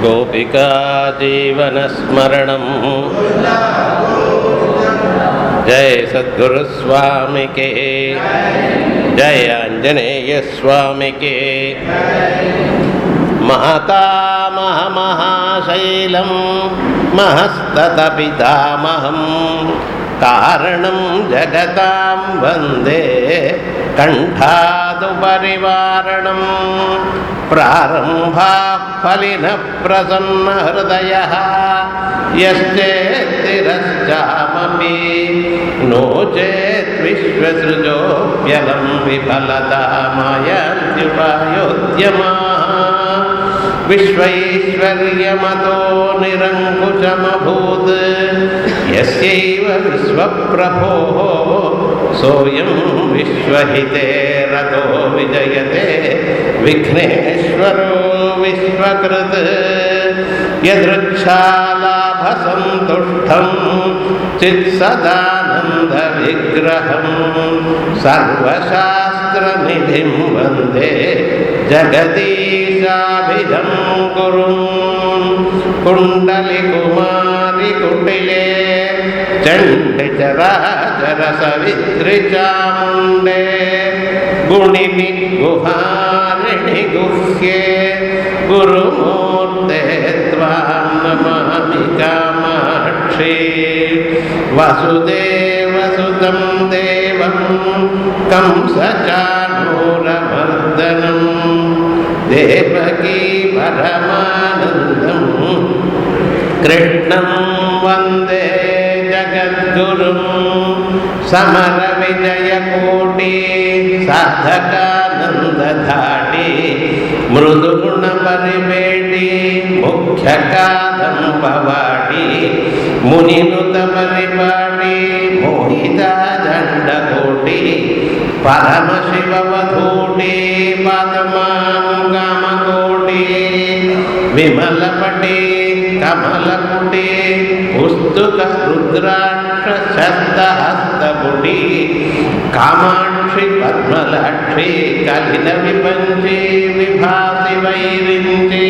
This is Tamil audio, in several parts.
गोपिका जीवनस्मरणं जय सद्गुरु स्वामी के जय आंजनेय स्वामी के मातामह महाशैलं महस्ततपितामहं कारणं जगतां वन्दे कण्ठादुपरिवारणं प्रारम्भाः फलिनः प्रसन्नहृदयः यश्चेत्तिरश्चामपि नो चेत् विश्वसृजोऽप्यलं विफलतामयान्त्युपायोद्यमाः विश्वैश्वर्यमतो निरङ्कुशमभूत् यस्यैव विश्वप्रभोः सोऽयं विश्वहिते रतो विजयते विघ्नेश्वरो विश्वकृत् यदृच्छालाभसन्तुष्टं चित्सदानन्दविग्रहं सर्वशास्त्रनिधिं वन्दे जगदीशाभिधं गुरुं कुण्डलिकुमारिकुटिले चण्डिचराचरसवित्रिचामुण्डे गुणिनि गुहारिणि गुह्ये गुरुमूर्ते त्वां नमामि कामाक्षी वसुदेवसुतं देवं कंसचाणूरमर्दनं देवकी परमानन्दं कृष्णं वन्दे जगद्गुरुं समरविजयकोटि साधकानन्दधाटी मृदुगुणपरिवेटी मुख्यकादम्बवाटी मुनिनुतपरिपाटी मोहिता दण्डकोटि परमशिववधूटी पद्मां कामकोटि विमलपटी कमलकुटी पुस्तुकरुद्राक्षशस्तहस्तकुटी कामाक्षि पद्मलाक्षि कलिनविपञ्ची विभासि वैरिञ्ची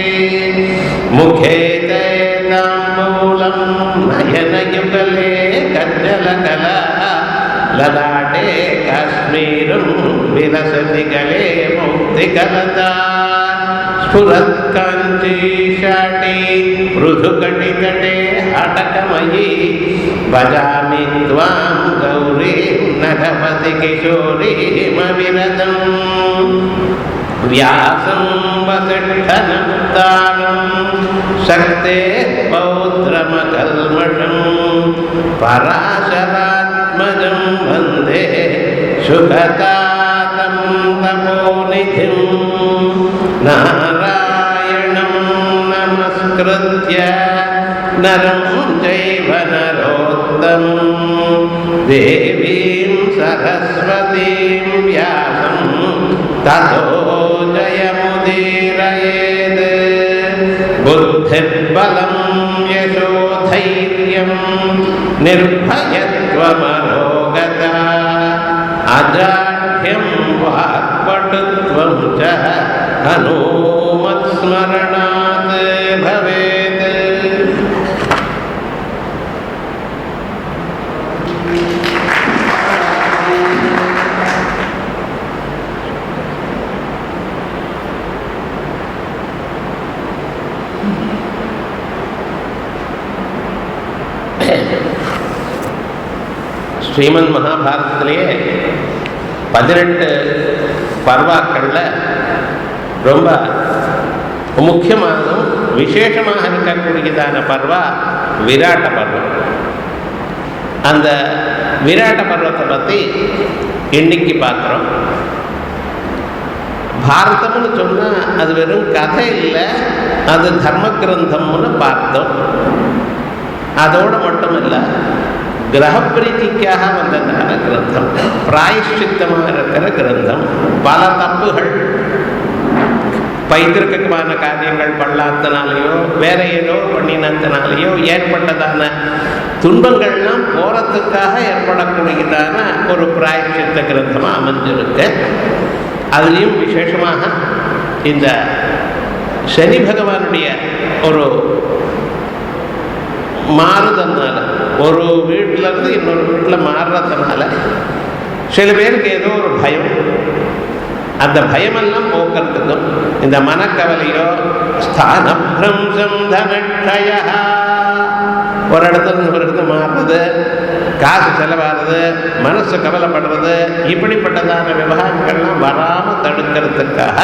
मुखे ते ताम्बूलं नयनयुगले कज्जलकला ललाटे काश्मीरं विलसति गले मुक्तिकलता स्फुरत्काञ्चीशाटी मृदुकटिकटे हटकमयी भजामि त्वां गौरीं नगपति किशोरीमविरतं व्यासं वसिष्ठनप्तारं शक्तेः पौत्रमकल्मषं पराशरात्मजं वन्दे सुखतातं तपोनिधिं नारायणं नमस्कृत्य नरं चैव नरोत्तमं देवीं सरस्वतीं व्यासं ततो जयमुदीरयेत् बुद्धिर्बलं यशोधैर्यं निर्भयत्वमरोगता अजाढ्यं वाक्पटुत्वं च हनुमत्स्मरणात् भवेत्। ஸ்ரீமன் மகாபாரதத்திலேயே 18 பர்வாக்களில் ரொம்ப முக்கியமானதும் விசேஷமாக இருக்கக்கூடியதான பர்வா விராட்ட பர்வம். அந்த விராட்ட பர்வத்தை பற்றி இன்னைக்கு பார்க்குறோம். பாரதம்னு சொன்னால் அது வெறும் கதை இல்லை, அது தர்ம கிரந்தம்னு பார்த்தோம். அதோடு மட்டும் இல்லை, கிரகப்பிரீதிக்காக வந்ததான கிரந்தம், பிராயஷ்சித்தமாக இருக்கிற கிரந்தம். பல தப்புகள் பைத்திருக்கமான காரியங்கள் பண்ணாதனாலேயோ வேற ஏதோ பண்ணினத்தினாலேயோ ஏற்பட்டதான துன்பங்கள்லாம் போகிறதுக்காக ஏற்படக்கூடியதான ஒரு பிராயஷ்சித்த கிரந்தமாக அமைஞ்சிருக்கு. அதுலேயும் விசேஷமாக இந்த சனி பகவானுடைய ஒரு மாறுதல்னால, ஒரு வீட்டிலேருந்து இன்னொரு வீட்டில் மாறுறதுனால சில பேருக்கு ஏதோ ஒரு பயம், அந்த பயமெல்லாம் போக்குறதுக்கும் இந்த மனக்கவலையோ ஸ்தானப்ரம்சம் தனக்ஷய, ஒரு இடத்துல ஒரு இடத்துல மாறுறது, காசு செலவாகிறது, மனசு கவலைப்படுறது, இப்படிப்பட்டதான விவகாரங்கள்லாம் வராமல் தடுக்கிறதுக்காக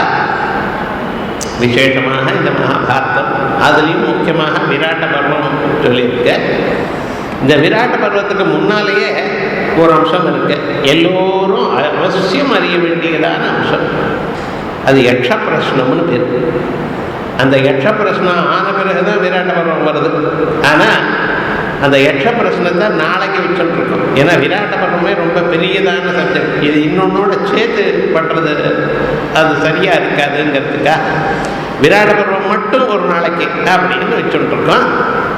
விசேஷமாக இந்த மகாபாரதம், அதுலேயும் முக்கியமாக விராட்ட பருவம் சொல்லியிருக்க. இந்த விராட்ட பருவத்துக்கு முன்னாலேயே ஒரு அம்சம் இருக்கு, எல்லோரும் அவசியம் அறிய வேண்டியதான அம்சம். அது யக்ஷ பிரஷ்னம்னு பேர். அந்த யக்ஷ பிரஷ்னம் ஆன பிறகுதான் விராட்ட பருவம் வருது. ஆனால் அந்த யக்ஷ பிரஷ்னத்தை நாளைக்கு வச்சுருக்கோம். ஏன்னா விராட்ட பருவமே ரொம்ப பெரியதான சப்ஜெக்ட். இது இன்னொன்னோட சேர்த்து பண்ணுறது அது சரியாக இருக்காதுங்கிறதுக்காக விராட்ட பருவம் மட்டும் ஒரு நாளைக்கு அப்படின்னு வச்சுருக்கோம்.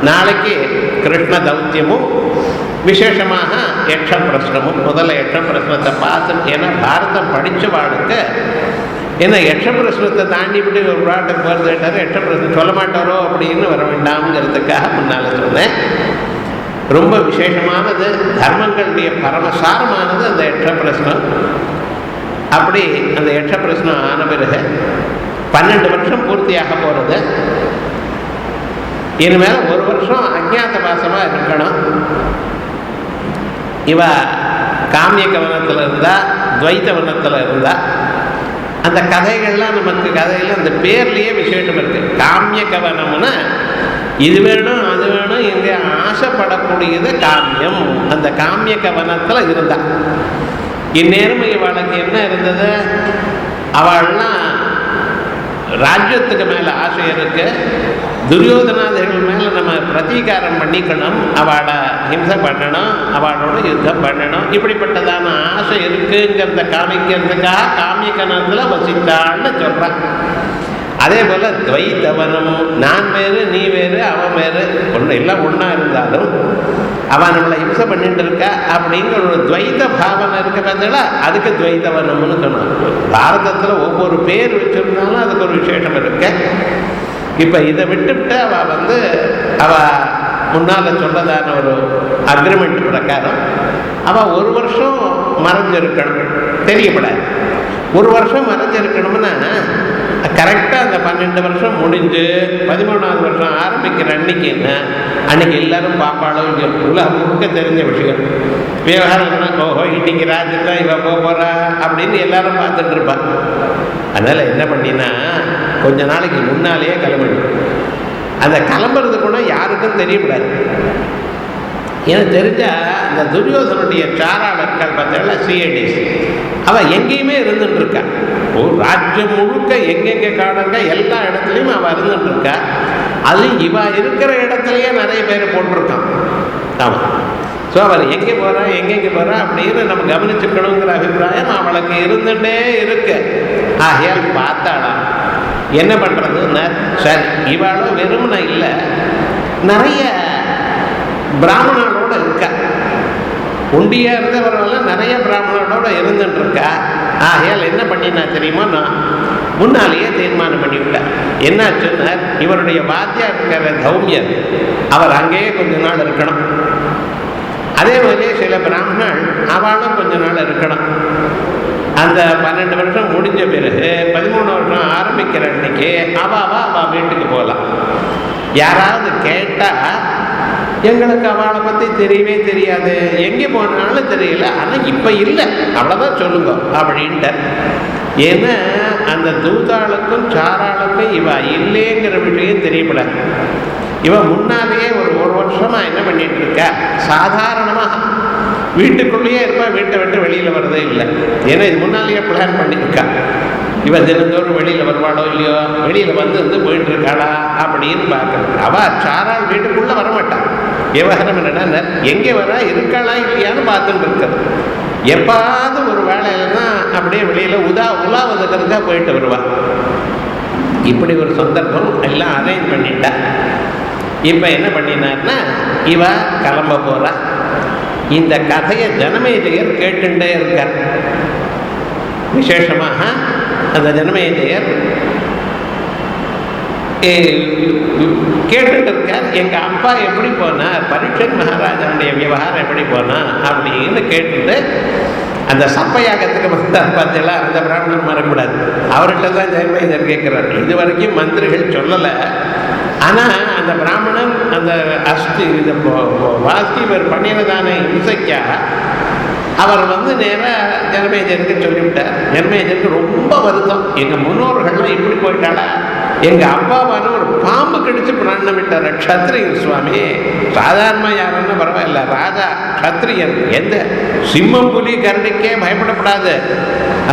நாளைக்கு கிருஷ்ண தௌத்தியமும் விசேஷமாக யக்ஷ பிரஷ்னமும். முதல்ல யக்ஷ பிரஷ்னத்தை பார்த்து, ஏன்னா பாரதம் படித்த வாழ்க்கை ஏன்னா யக்ஷ பிரஷ்னத்தை தாண்டி விட்டு ஒரு பாட்டுக்கு போகிறது கேட்டார், யக்ஷ பிரஷ்னம் சொல்ல மாட்டாரோ அப்படின்னு வர வேண்டாம்ங்கிறதுக்காக முன்னால் சொன்னேன். ரொம்ப விசேஷமானது, தர்மங்களுடைய பரமசாரமானது அந்த யக்ஷ பிரஷ்னம். அப்படி அந்த யக்ஷ பிரஷ்னம் ஆன பிறகு 12 வருஷம் பூர்த்தியாக போகிறது. இனிமேல் 1 வருஷம் அஜ்ஞாத வாசமாக இருக்கணும். இவ காமிய கவனத்தில் இருந்தா, துவைத்த வனத்தில் இருந்தா, அந்த கதைகள்லாம் நமக்கு கதையில் அந்த பேர்லேயே விசேஷம் இருக்கு. காமிய கவனம்னா இது வேணும் அது வேணும் இங்கே ஆசைப்படக்கூடியது காமியம். அந்த காமிய கவனத்தில் இருந்தா இந்நேரம் இவளுக்கு என்ன இருந்தது, அவள்லாம் ராஜ்யத்துக்கு மேலே ஆசை இருக்கு, துரியோதனாதிகள் மேலே நம்ம பிரதீகாரம் பண்ணிக்கணும், அவளை ஹிம்சை பண்ணணும், அவளோட யுத்தம் பண்ணணும், இப்படிப்பட்டதான ஆசை இருக்குங்கிறத காமிக்கிறதுக்காக காமிய கணத்தில் வசித்தாள்னு சொல்கிறான். அதே போல் துவைத்தவனம், நான் வேறு நீ வேறு அவன் வேறு, ஒன்று எல்லாம் ஒன்றா இருந்தாலும் அவன் நம்மளை ஹிம்சை பண்ணிட்டு இருக்கா அப்படிங்கிற ஒரு துவைத்த பாவனை இருக்கிறதுல அதுக்கு துவைத்தவனம்னு சொன்னான். பாரதத்தில் ஒவ்வொரு பேர் வச்சிருந்தாலும் அதுக்கு ஒரு விசேஷம் இருக்கு. இப்போ இதை விட்டுவிட்டு அவள் முன்னால் சொன்னதான ஒரு அக்ரிமெண்ட் பிரகாரம் அவள் 1 வருஷம் மறைஞ்சிருக்கணும், தெரியப்படாது. 1 வருஷம் மறைஞ்சிருக்கணும்னா கரெக்டாக அந்த 12 வருஷம் முடிஞ்சு 13ஆவது வருஷம் ஆரம்பிக்கிற அன்னைக்குன்னா அன்னைக்கு எல்லாரும் பாப்பாளோ உலகம் முழுக்க தெரிஞ்ச விஷயம் விவகாரம். ஓஹோ இன்னைக்கு ராஜ்யத்தான் இவ போகிறா அப்படின்னு எல்லாரும் பார்த்துட்டு இருப்பான். அதனால் என்ன பண்ணினா கொஞ்ச நாளைக்கு முன்னாலேயே கிளம்பிடும். அந்த கிளம்புறது கூட யாருக்கும் தெரியக்கூடாது. எனக்கு தெரிஞ்சால் அந்த துரியோதனுடைய சாராளர்கள் பார்த்தா சிஐடிஸ் அவள் எங்கேயுமே இருந்துட்டு இருக்கா. ஒரு ராஜ்யம் முழுக்க எங்கெங்கே காடுங்க எல்லா இடத்துலையும் அவள் இருந்துட்டு இருக்கா. அது இவ இருக்கிற இடத்துலையே நிறைய பேர் போட்டிருக்கான். ஆமாம். ஸோ அவள் எங்கே போகிறா எங்கெங்கே போகிறா அப்படின்னு நம்ம கவனிச்சுக்கணுங்கிற அபிப்பிராயம் அவளுக்கு இருந்துகிட்டே இருக்கு. ஆகையால் பார்த்தாலாம் என்ன பண்ணுறதுன்னா, சரி இவாளும் வெறுமனை இல்லை, நிறைய பிராமணனோட இருக்கா. உண்டியா இருந்தவரெல்லாம் நிறைய பிராமணனோட இருந்துட்டு இருக்கா. ஆகையால் என்ன பண்ணினா தெரியுமா, நான் முன்னாலேயே தீர்மானம் பண்ணிவிட்டேன். என்னாச்சுன்னா இவருடைய வாத்தியார் இருக்கிற தௌமியர் அவர் அங்கேயே கொஞ்ச நாள் இருக்கணும். அதே மாதிரி சில பிராமணர்கள் அவளும் கொஞ்ச நாள் இருக்கணும். அந்த 12 வருஷம் முடிஞ்ச பிறகு 13 வருஷம் ஆரம்பிக்கிற அன்னைக்கு அவள் வீட்டுக்கு போகலாம். யாராவது கேட்டால் எங்களுக்கு அவளை பற்றி தெரியவே தெரியாது, எங்கே போனாலும் தெரியல, ஆனால் இப்போ இல்லை அவ்வளோதான் சொல்லுங்க அப்படின்ட்டு. ஏன்னா அந்த தூதாளுக்கும் சாராளுக்கும் இவ இல்லைங்கிற விஷயம் தெரியப்படாது. இவன் முன்னாலேயே ஒரு வருஷமாக என்ன பண்ணிட்டு இருக்கா, சாதாரணமாக வீட்டுக்குள்ளேயே இருப்பா, வீட்டை விட்டு வெளியில் வர்றதே இல்லை. ஏன்னா இது முன்னாலேயே பிளான் பண்ணியிருக்கா. இவன் தினந்தோறும் வெளியில் வருவாளோ இல்லையோ, வெளியில் வந்து போயிட்டு இருக்காளா அப்படின்னு பார்க்கறது. அவள் சாராள் வீட்டுக்குள்ளே வரமாட்டான். விவகாரம் என்னன்னா எங்கே வரா, இருக்காளா இல்லையான்னு பார்த்துட்டு இருக்கிறது. எப்பாவது ஒரு வேலையிலன்னா அப்படியே வெளியில் உலாவதுக்கிறதுக்காக போயிட்டு வருவாள். இப்படி ஒரு சந்தர்ப்பம் எல்லாம் அரேஞ்ச் பண்ணிட்டா. இப்போ என்ன பண்ணினார்னா இவ கிளம்ப போகிறா. இந்த கதையை ஜனமேஜயர் கேட்டுட்டே இருக்கார். விசேஷமாக அந்த ஜனமேஜயர் கேட்டுட்டு இருக்கார். எங்கள் அப்பா எப்படி போனார், பரீட்சன் மகாராஜாவுடைய விவகாரம் எப்படி போனார் அப்படின்னு கேட்டுட்டு அந்த சப்பயாகத்துக்கு வந்தார். பார்த்தீங்களா, அந்த பிராமணன் மறக்கூடாது. அவர்கிட்ட தான் ஜெயமேஜர் கேட்குறார். இது வரைக்கும் மந்திரிகள் சொல்லலை, ஆனால் அந்த பிராமணன் அந்த இந்த வாஸ்திவர் பண்ணினதான இம்சைக்காக அவர் நேராக ஜனமேஜருக்கு சொல்லிவிட்டார். ஜனமேஜருக்கு ரொம்ப வருத்தம். எங்கள் முன்னோர்கள்லாம் இப்படி போயிட்டாளா, எங்கள் அப்பாவான ஒரு பாம்பு கடிச்சு பிராணம் விட்டார். க்ஷத்ரியன் சுவாமி, சாதாரணமாக யாருன்னா பரவாயில்ல, ராஜா க்ஷத்ரியன், எந்த சிம்மம் புலி கரடிக்கே பயப்படப்படாது,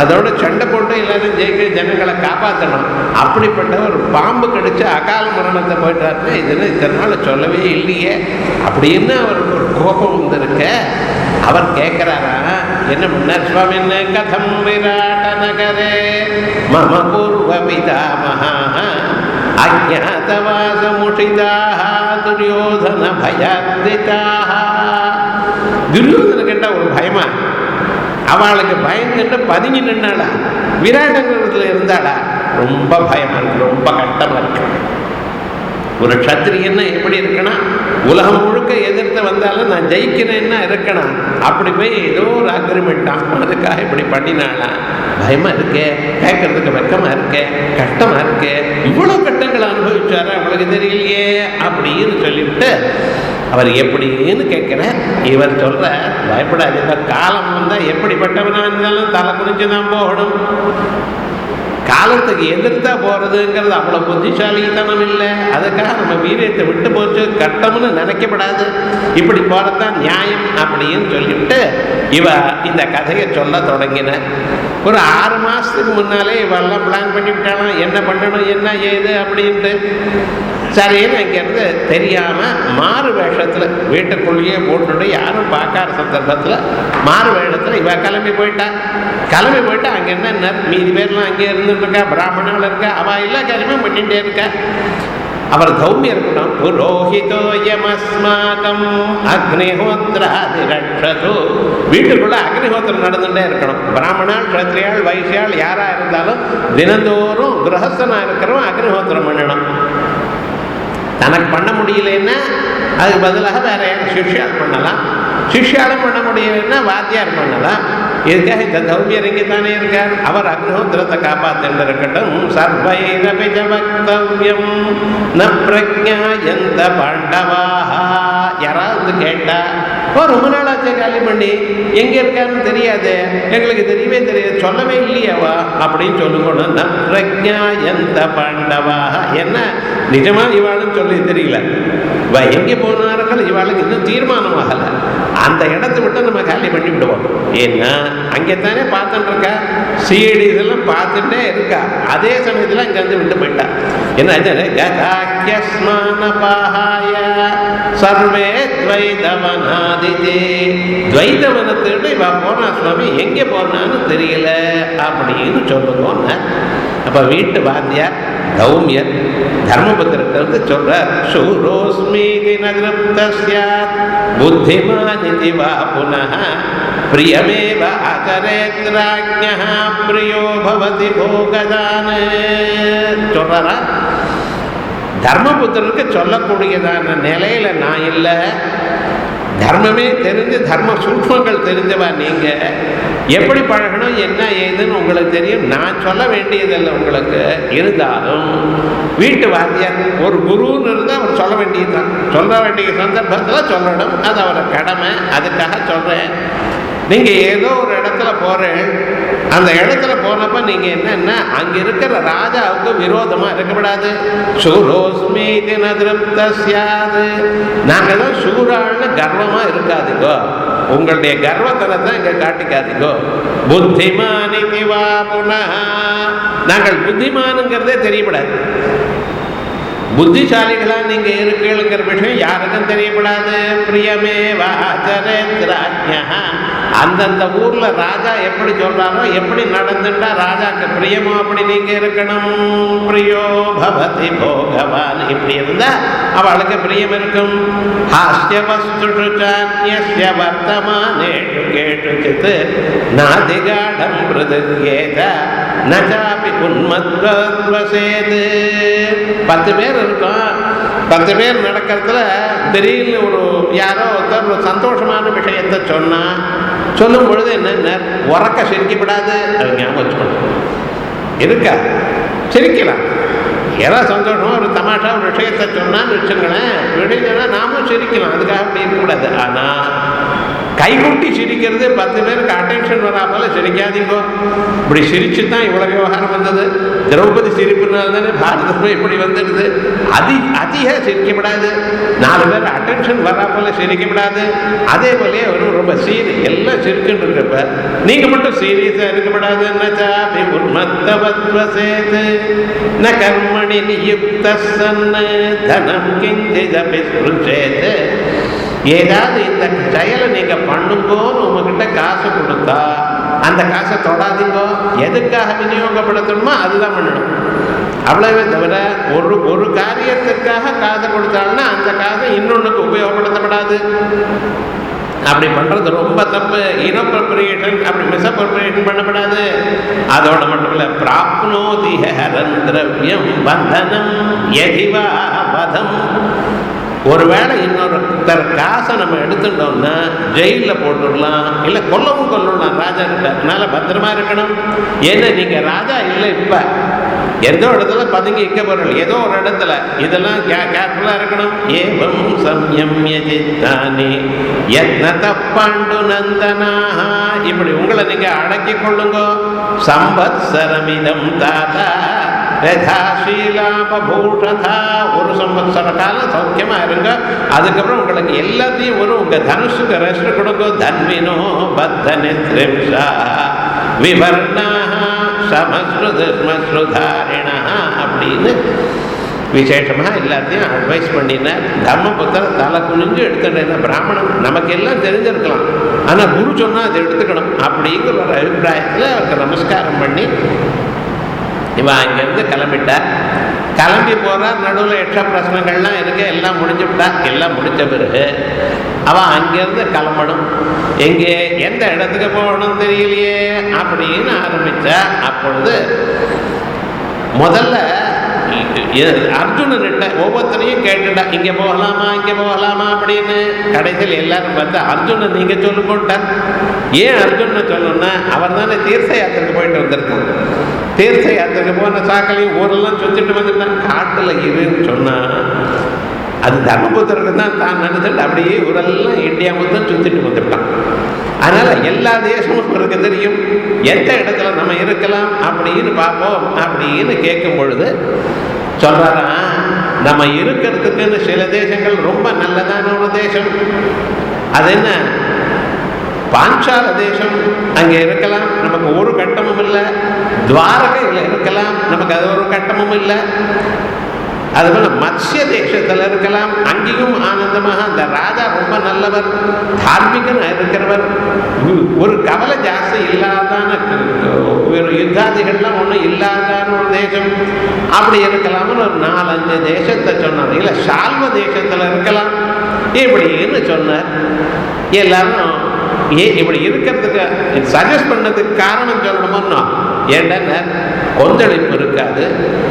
அதோட சண்டை போட்டு எல்லாரும் ஜெயிக்க ஜனங்களை காப்பாற்றணும். அப்படிப்பட்ட ஒரு பாம்பு கடிச்சு அகால மரணத்தை போயிட்டாருன்னு இதுன்னு இத்தனை நாள் சொல்லவே இல்லையே அப்படின்னு அவருக்கு ஒரு கோபம் வந்திருக்க. அவர் கேட்கிறாரா, என்ன பண்ணார் சுவாமி, என்ன கதம் விராட நகரே மம பூர்வ பிதாமஹா அஜ்ஞாதவாசமுஷிதாக துரியோதன பயாத்ரிதாக. துரியோதன கேட்டா ஒரு பயமா, அவளுக்கு பயந்துட்டு பதுங்கி நின்னாளா, விராட்டங்கிறதுல இருந்தாளா, ரொம்ப பயமா இருக்கு, ரொம்ப கஷ்டமா இருக்கு. ஒரு க்ஷத்ரியன்னா எப்படி இருக்கணும், உலகம் முழுக்க எதிர்த்து வந்தாலும் நான் ஜெயிக்கிறேன்னா இருக்கணும். அப்படி போய் ஏதோ ஒரு அக்ரிமெண்ட்டான், அதுக்காக இப்படி பண்ணினாளா, பயமா இருக்கே, கேட்கறதுக்கு வெக்கமா இருக்கே, கஷ்டமா இருக்கே, இவ்வளவு கட்டங்களை அனுபவிச்சாரு அவங்களுக்கு தெரியலையே அப்படின்னு சொல்லிவிட்டு அவர் எப்படின்னு கேட்கிற. இவர் சொல்ற, பயப்படாது, காலம் வந்தால் எப்படிப்பட்டவனா இருந்தாலும் தலை குனிஞ்சுதான் போகணும். காலத்துக்கு எதிர்த்தா போறதுங்கிறது அவ்வளோ புத்திசாலித்தனம் இல்லை. அதுக்காக நம்ம வீரியத்தை விட்டு போச்சு கட்டம்னு நினைக்கப்படாது, இப்படி போறதுதான் நியாயம் அப்படின்னு சொல்லிவிட்டு இவ இந்த கதையை சொல்ல தொடங்கின. ஒரு 6 மாதத்துக்கு முன்னாலே இவெல்லாம் பிளான் பண்ணிவிட்டாலும் என்ன பண்ணணும் என்ன ஏது அப்படின்ட்டு. சரின்னு இங்கேருந்து தெரியாமல் மாறு வேஷத்தில் வீட்டுக்குள்ளேயே போட்டுட்டு யாரும் பார்க்காத சந்தர்ப்பத்தில் மாறு வேஷத்தில் இவ கிளம்பி போயிட்டா. அங்கே என்ன மீதி பேர்லாம் அங்கே இருந்துட்டு இருக்கா, பிராமணால் இருக்கா, அவள் எல்லா காரியமும் பண்ணிகிட்டே இருக்கா. அவர் தௌமியம் இருக்கணும். புரோஹிதோயமஸ்மாகம் அக்னிஹோத்ராதி ரட்சது. வீட்டுக்குள்ள அக்னிஹோத்திரம் நடந்துட்டே இருக்கணும். பிராமணால் க்ஷத்ரியாள் வைசியாள் யாராக இருந்தாலும் தினந்தோறும் கிரகஸ்தனாக இருக்கிறவன் அக்னிஹோத்திரம் பண்ணணும். தனக்கு பண்ண முடியலன்னா அதுக்கு பதிலாக வேற யாரும் சிஷ்யால் பண்ணலாம், சிஷ்யாலும் பண்ண முடியலன்னா வாத்தியார் பண்ணலாம். இதுக்காக இந்த தௌமியர் இங்கேத்தானே இருக்கார். அவர் அக்னிஹோத்திரத்தை காப்பாற்று இருக்கட்டும். சர்வைரபி வக்தவ்யம் ந பிரஜாயந்த பாண்டவாஹ. யாராவது கேட்டா, ரொம்ப நாளாச்சே காலி பண்ணி எங்கே இருக்காருன்னு தெரியாது, எங்களுக்கு தெரியவே தெரியாது, சொல்லவே இல்லையாவா அப்படின்னு சொல்லுங்கணும். ந பிரஜாயந்த பாண்டவாஹ. என்ன நிஜமா இவாளுன்னு சொல்லி தெரியல, இவ எங்கே போனார்கள் இவாளுக்கு இன்னும் தீர்மானம் ஆகலை. அந்த இடத்த விட்டு நம்ம காலி பண்ணி விடுவோம். ஏன்னா அங்கே தானே பார்த்துட்டு இருக்கா, சிஐடிஸ் எல்லாம் பார்த்துட்டே இருக்கா. அதே சமயத்தில் அங்கே வந்து விட்டு போயிட்டா. என்ன சர்வே துவைதவனாதிதே. துவைதவனத்திட்டு இவ போனா சுவாமி, எங்கே போனான்னு தெரியல அப்படின்னு சொல்லுவோம். அப்போ வீட்டு வாத்தியார் தௌமியர் தர்மபுத்திரத்தை சொல்றார். சூரோஸ்மீதி நகிருப்தஸ்யாத் புத்திமானிதி வா புனः பிரியமேவ அகரேத் ராஜ்ஞः பிரியோ பவதி போகதான. சொல்றாரா, தர்மபுத்திரனுக்கு சொல்லக்கூடியதான நிலையில நான் இல்லை. தர்மமே தெரிஞ்சு தர்ம சூக்மங்கள் தெரிஞ்சவா நீங்க. எப்படி பழகணும் என்ன ஏதுன்னு உங்களுக்கு தெரியும், நான் சொல்ல வேண்டியதில்லை உங்களுக்கு. இருந்தாலும் வீட்டு வாத்தியார் ஒரு குருன்னு இருந்தால் அவர் சொல்ல வேண்டியதுதான். சொல்ல வேண்டிய சந்தர்ப்பத்தில் சொல்லணும், அது அவரை கடமை. அதுக்காக சொல்கிறேன். நீங்கள் ஏதோ ஒரு இடத்துல போகிறேன், அந்த இடத்துல போனப்போ நீங்கள் என்னென்ன அங்கே இருக்கிற ராஜாவுக்கு விரோதமாக இருக்கக்கூடாது. சூரோஸ்மீதி ந திருப்தஸ்யாது. நாங்கள் தான் சூராள்னு கர்வமாக இருக்காதுங்கோ, உங்களுடைய கர்வத்தனத்தை இங்கே காட்டிக்காதீங்கோ. புத்திமானிதி வா புனः. நாங்கள் புத்திமானுங்கிறதே தெரியப்படாது. புத்திசாலிகளா நீங்க இருக்கீங்கிற விஷயம் யாருக்கும் தெரியப்படாது. பிரியமேவ ஆச்சரேத் ராஜ்ஞः. அந்தந்த ஊர்ல ராஜா எப்படி சொல்றாரோ, எப்படி நடந்துட்டா ராஜாக்கு பிரியமோ அப்படி நீங்க இருக்கணும். பிரியோ பவதி போகவான். இப்படி இருந்தா அவளுக்கு பிரியம் இருக்கும். ஹாஸ்ய வஸ்துஷு சான்யஸ்ய வர்த்தமானேஷு கேஷுசித் நாதிகாடம் பிரதித்யேத நச்சாபி உன்மத்வசேது. 10 பேர் இருக்கோம், 10 பேர் நடக்கிறதுல திடீர்னு யாரோ ஒருத்தர் ஒரு சந்தோஷமான விஷயத்தை சொல்லும் பொழுது என்ன உறக்க சிரிக்கப்படாது. அது ஞாபகம் வச்சுக்கணும். இருக்கா சிரிக்கலாம், ஏதோ சந்தோஷமா ஒரு தமாஷா ஒரு விஷயத்தை சொன்னான்னு வச்சுங்களேன், விஷயம் நாமும் சிரிக்கலாம், அதுக்காக அப்படி இருக்கக்கூடாது. ஆனால் கைகூட்டி சிரிக்கிறது 10 பேருக்கு அட்டென்ஷன் வராமல் சிரிக்காதீங்கோ. இப்படி சிரிச்சு தான் இவ்வளோ விவகாரம் வந்தது. திரௌபதி சிரிப்புனால தானே பாரதமே இப்படி வந்துடுது. அதிக சிரிக்கப்படாது, 4 பேர் அட்டென்ஷன் வராமல் சிரிக்கப்படாது. அதே போலே ரொம்ப எல்லாம் சிரிச்சுட்டு இருக்கிறப்ப நீங்கள் மட்டும் சீரியஸாக இருக்கப்படாது. ந கர்மணி நியுக்த சன்னு தனம் கிஞ்சிதபி ஸ்ருச்சேத். ஏதாவது இந்த செயலை நீங்கள் பண்ணுங்கோன்னு உங்ககிட்ட காசு கொடுத்தா அந்த காசை தொடாதீங்கோ. எதுக்காக விநியோகப்படுத்தணுமோ அதுதான் பண்ணணும். அவ்வளவே தவிர ஒரு காரியத்திற்காக காசை கொடுத்தாங்கன்னா அந்த காசை இன்னொன்றுக்கு உபயோகப்படுத்தப்படாது. அப்படி பண்ணுறது ரொம்ப தப்பு. இனோப்ரோப்ரியேஷன், அப்படி மிஸ்அப்ரோப்ரியேஷன் பண்ணப்படாது. அதோட மட்டும் இல்லை, பிராப்னோதி ஹரந்திரவியம் பந்தனம் எதிவா வதம். ஒருவேளை இன்னொருத்தர் காசை நம்ம எடுத்துட்டோம்னா ஜெயிலில் போட்டுடலாம், இல்லை கொல்லலாம் ராஜா கிட்ட. அதனால பத்திரமா இருக்கணும். ஏன்னா நீங்கள் ராஜா இல்லை, இப்போ எந்தோ இடத்துல பதுங்கி இக்க பொருள் ஏதோ ஒரு இடத்துல, இதெல்லாம் கேர்ஃபுல்லாக இருக்கணும். ஏவம் சம்யம்யஜித்தானி யத்னத பாண்டு நந்தனாக. இப்படி உங்களை நீங்கள் அடக்கி கொள்ளுங்க. சம்பத்சரமிதம் தாத்தா ரதாசீலாபூஷதா. ஒரு சம்பத்சர காலம் சௌக்கியமாக இருங்க. அதுக்கப்புறம் உங்களுக்கு எல்லாத்தையும் உங்கள் தனுஷுக்கு ரெஸ்ட் கொடுங்க. தன்வினோ பத்தனித்ரிம்ஷா விவர்ணா சமஸ்ருதாரிணா அப்படின்னு விசேஷமாக எல்லாத்தையும் அட்வைஸ் பண்ணினார். தர்மபுத்திரர் தலை குனிஞ்சு எடுத்துட்டேன். பிராமணன் நமக்கு எல்லாம் தெரிஞ்சிருக்கலாம், ஆனால் குரு சொன்னால் அதை எடுத்துக்கணும் அப்படிங்கிற ஒரு அபிப்பிராயத்தில் அவருக்கு நமஸ்காரம் பண்ணி இவன் அங்கேருந்து கிளம்பிட்டார். கிளம்பி போகிறார். நடுவில் எக்ஸ்ட்ரா பிரச்சனைகள்லாம் இருக்கு. எல்லாம் முடிஞ்சுவிட்டா. எல்லாம் முடிஞ்ச பிறகு அவன் அங்கேருந்து கிளம்பணும். எங்கே எந்த இடத்துக்கு போகணும் தெரியலையே அப்படின்னு ஆரம்பித்தா. அப்பொழுது முதல்ல அர்ஜுனன்கிட்ட ஒவ்வொருத்தரையும் கேட்டுட்டா, இங்கே போகலாமா இங்கே போகலாமா அப்படின்னு. கடைசியில் எல்லாரும் பார்த்தா அர்ஜுனன் நீங்கள் சொல்லு போட்டார். ஏன் அர்ஜுனனை சொல்லணும்னா அவர் தானே தீர்த்த யாத்திரைக்கு போயிட்டு வந்திருக்கான். தீர்த்த யாத்திரைக்கு போன சாக்களையும் ஊரெல்லாம் சுற்றிட்டு வந்துட்டான். காட்டில் இருன்னு சொன்னான். அது தர்மபுத்திரருக்கு தான் தான் நினைச்சிட்டு அப்படியே ஊரெல்லாம் இந்தியா மொத்தம் சுற்றிட்டு வந்துட்டான். அதனால் எல்லா தேசமும் இருக்கு தெரியும், எந்த இடத்துல நம்ம இருக்கலாம் அப்படின்னு பார்ப்போம் அப்படின்னு கேட்கும் பொழுது சொல்கிறாராம், நம்ம இருக்கிறதுக்குன்னு சில தேசங்கள் ரொம்ப நல்லதான ஒரு தேசம். அது என்ன, பாஞ்சால தேசம். அங்கே இருக்கலாம், நமக்கு ஒரு கட்டமும் இல்லை. துவாரகையில் இருக்கலாம், நமக்கு அது ஒரு கட்டமும் இல்லை. அதுபோல் மத்ய தேசத்தில் இருக்கலாம், அங்கேயும் ஆனந்தமாக அந்த ராஜா ரொம்ப நல்லவர், தார்மிகனாக இருக்கிறவர், ஒரு கவலை ஜாஸ்தி இல்லாதான ஒரு யுத்தாதிகள்லாம் ஒன்றும் இல்லாதான ஒரு தேசம். அப்படி இருக்கலாம்னு ஒரு 4-5 தேசத்தை சொன்னார். இல்லை சால்வ தேசத்தில் இருக்கலாம் இப்படின்னு சொன்னார். எல்லாரும் இப்படி இருக்கிறதுக்கு சஜஸ்ட் பண்ணதுக்கு காரணம் சொல்லணுமோ, ஏன்னா கொந்தளிப்பு இருக்காது,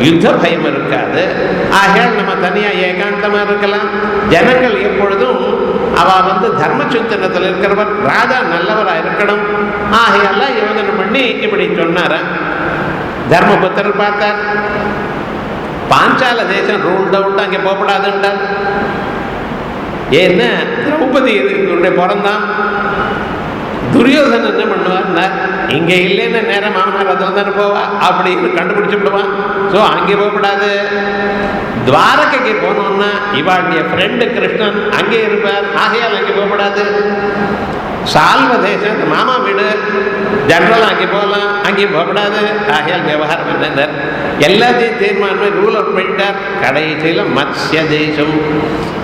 யுத்த பயம் இருக்காது. ஆகையால் நம்ம தனியாக ஏகாந்தமாக இருக்கலாம். ஜனங்கள் எப்பொழுதும் அவள் தர்ம சிந்தனத்தில் இருக்கிறவர், ராஜா நல்லவராக இருக்கணும். ஆகையெல்லாம் யோசனை பண்ணி இப்படி சொன்னார. தர்மபுத்திரர் பார்த்தார், பாஞ்சால தேசம் ரூல்ட் அவுட், அங்கே போகப்படாதுன்றார். ஏன்னா திரௌபதி பிறந்தான். துரியோதனன் என்ன பண்ணுவார்னா, இங்கே இல்லைன்னு நேரம் மாமனார் அதில் தானே போவா அப்படின்னு கண்டுபிடிச்சு விடுவான். ஸோ அங்கே போகக்கூடாது. துவாரகைக்கு போனோம்னா இவாளுடைய ஃப்ரெண்டு கிருஷ்ணன் அங்கே இருப்பார். ஆகையால் அங்கே போகக்கூடாது. சால்வ தேசம் மாமா வீடு, ஜென்ரலாக அங்கே போகலாம், அங்கேயும் போகக்கூடாது. ஆகையால் விவகாரம் என்னென்ன எல்லாத்தையும் தீர்மானம் ரூல் அவுட் பண்ணிட்டார். கடைசியில் மத்ய தேசம்,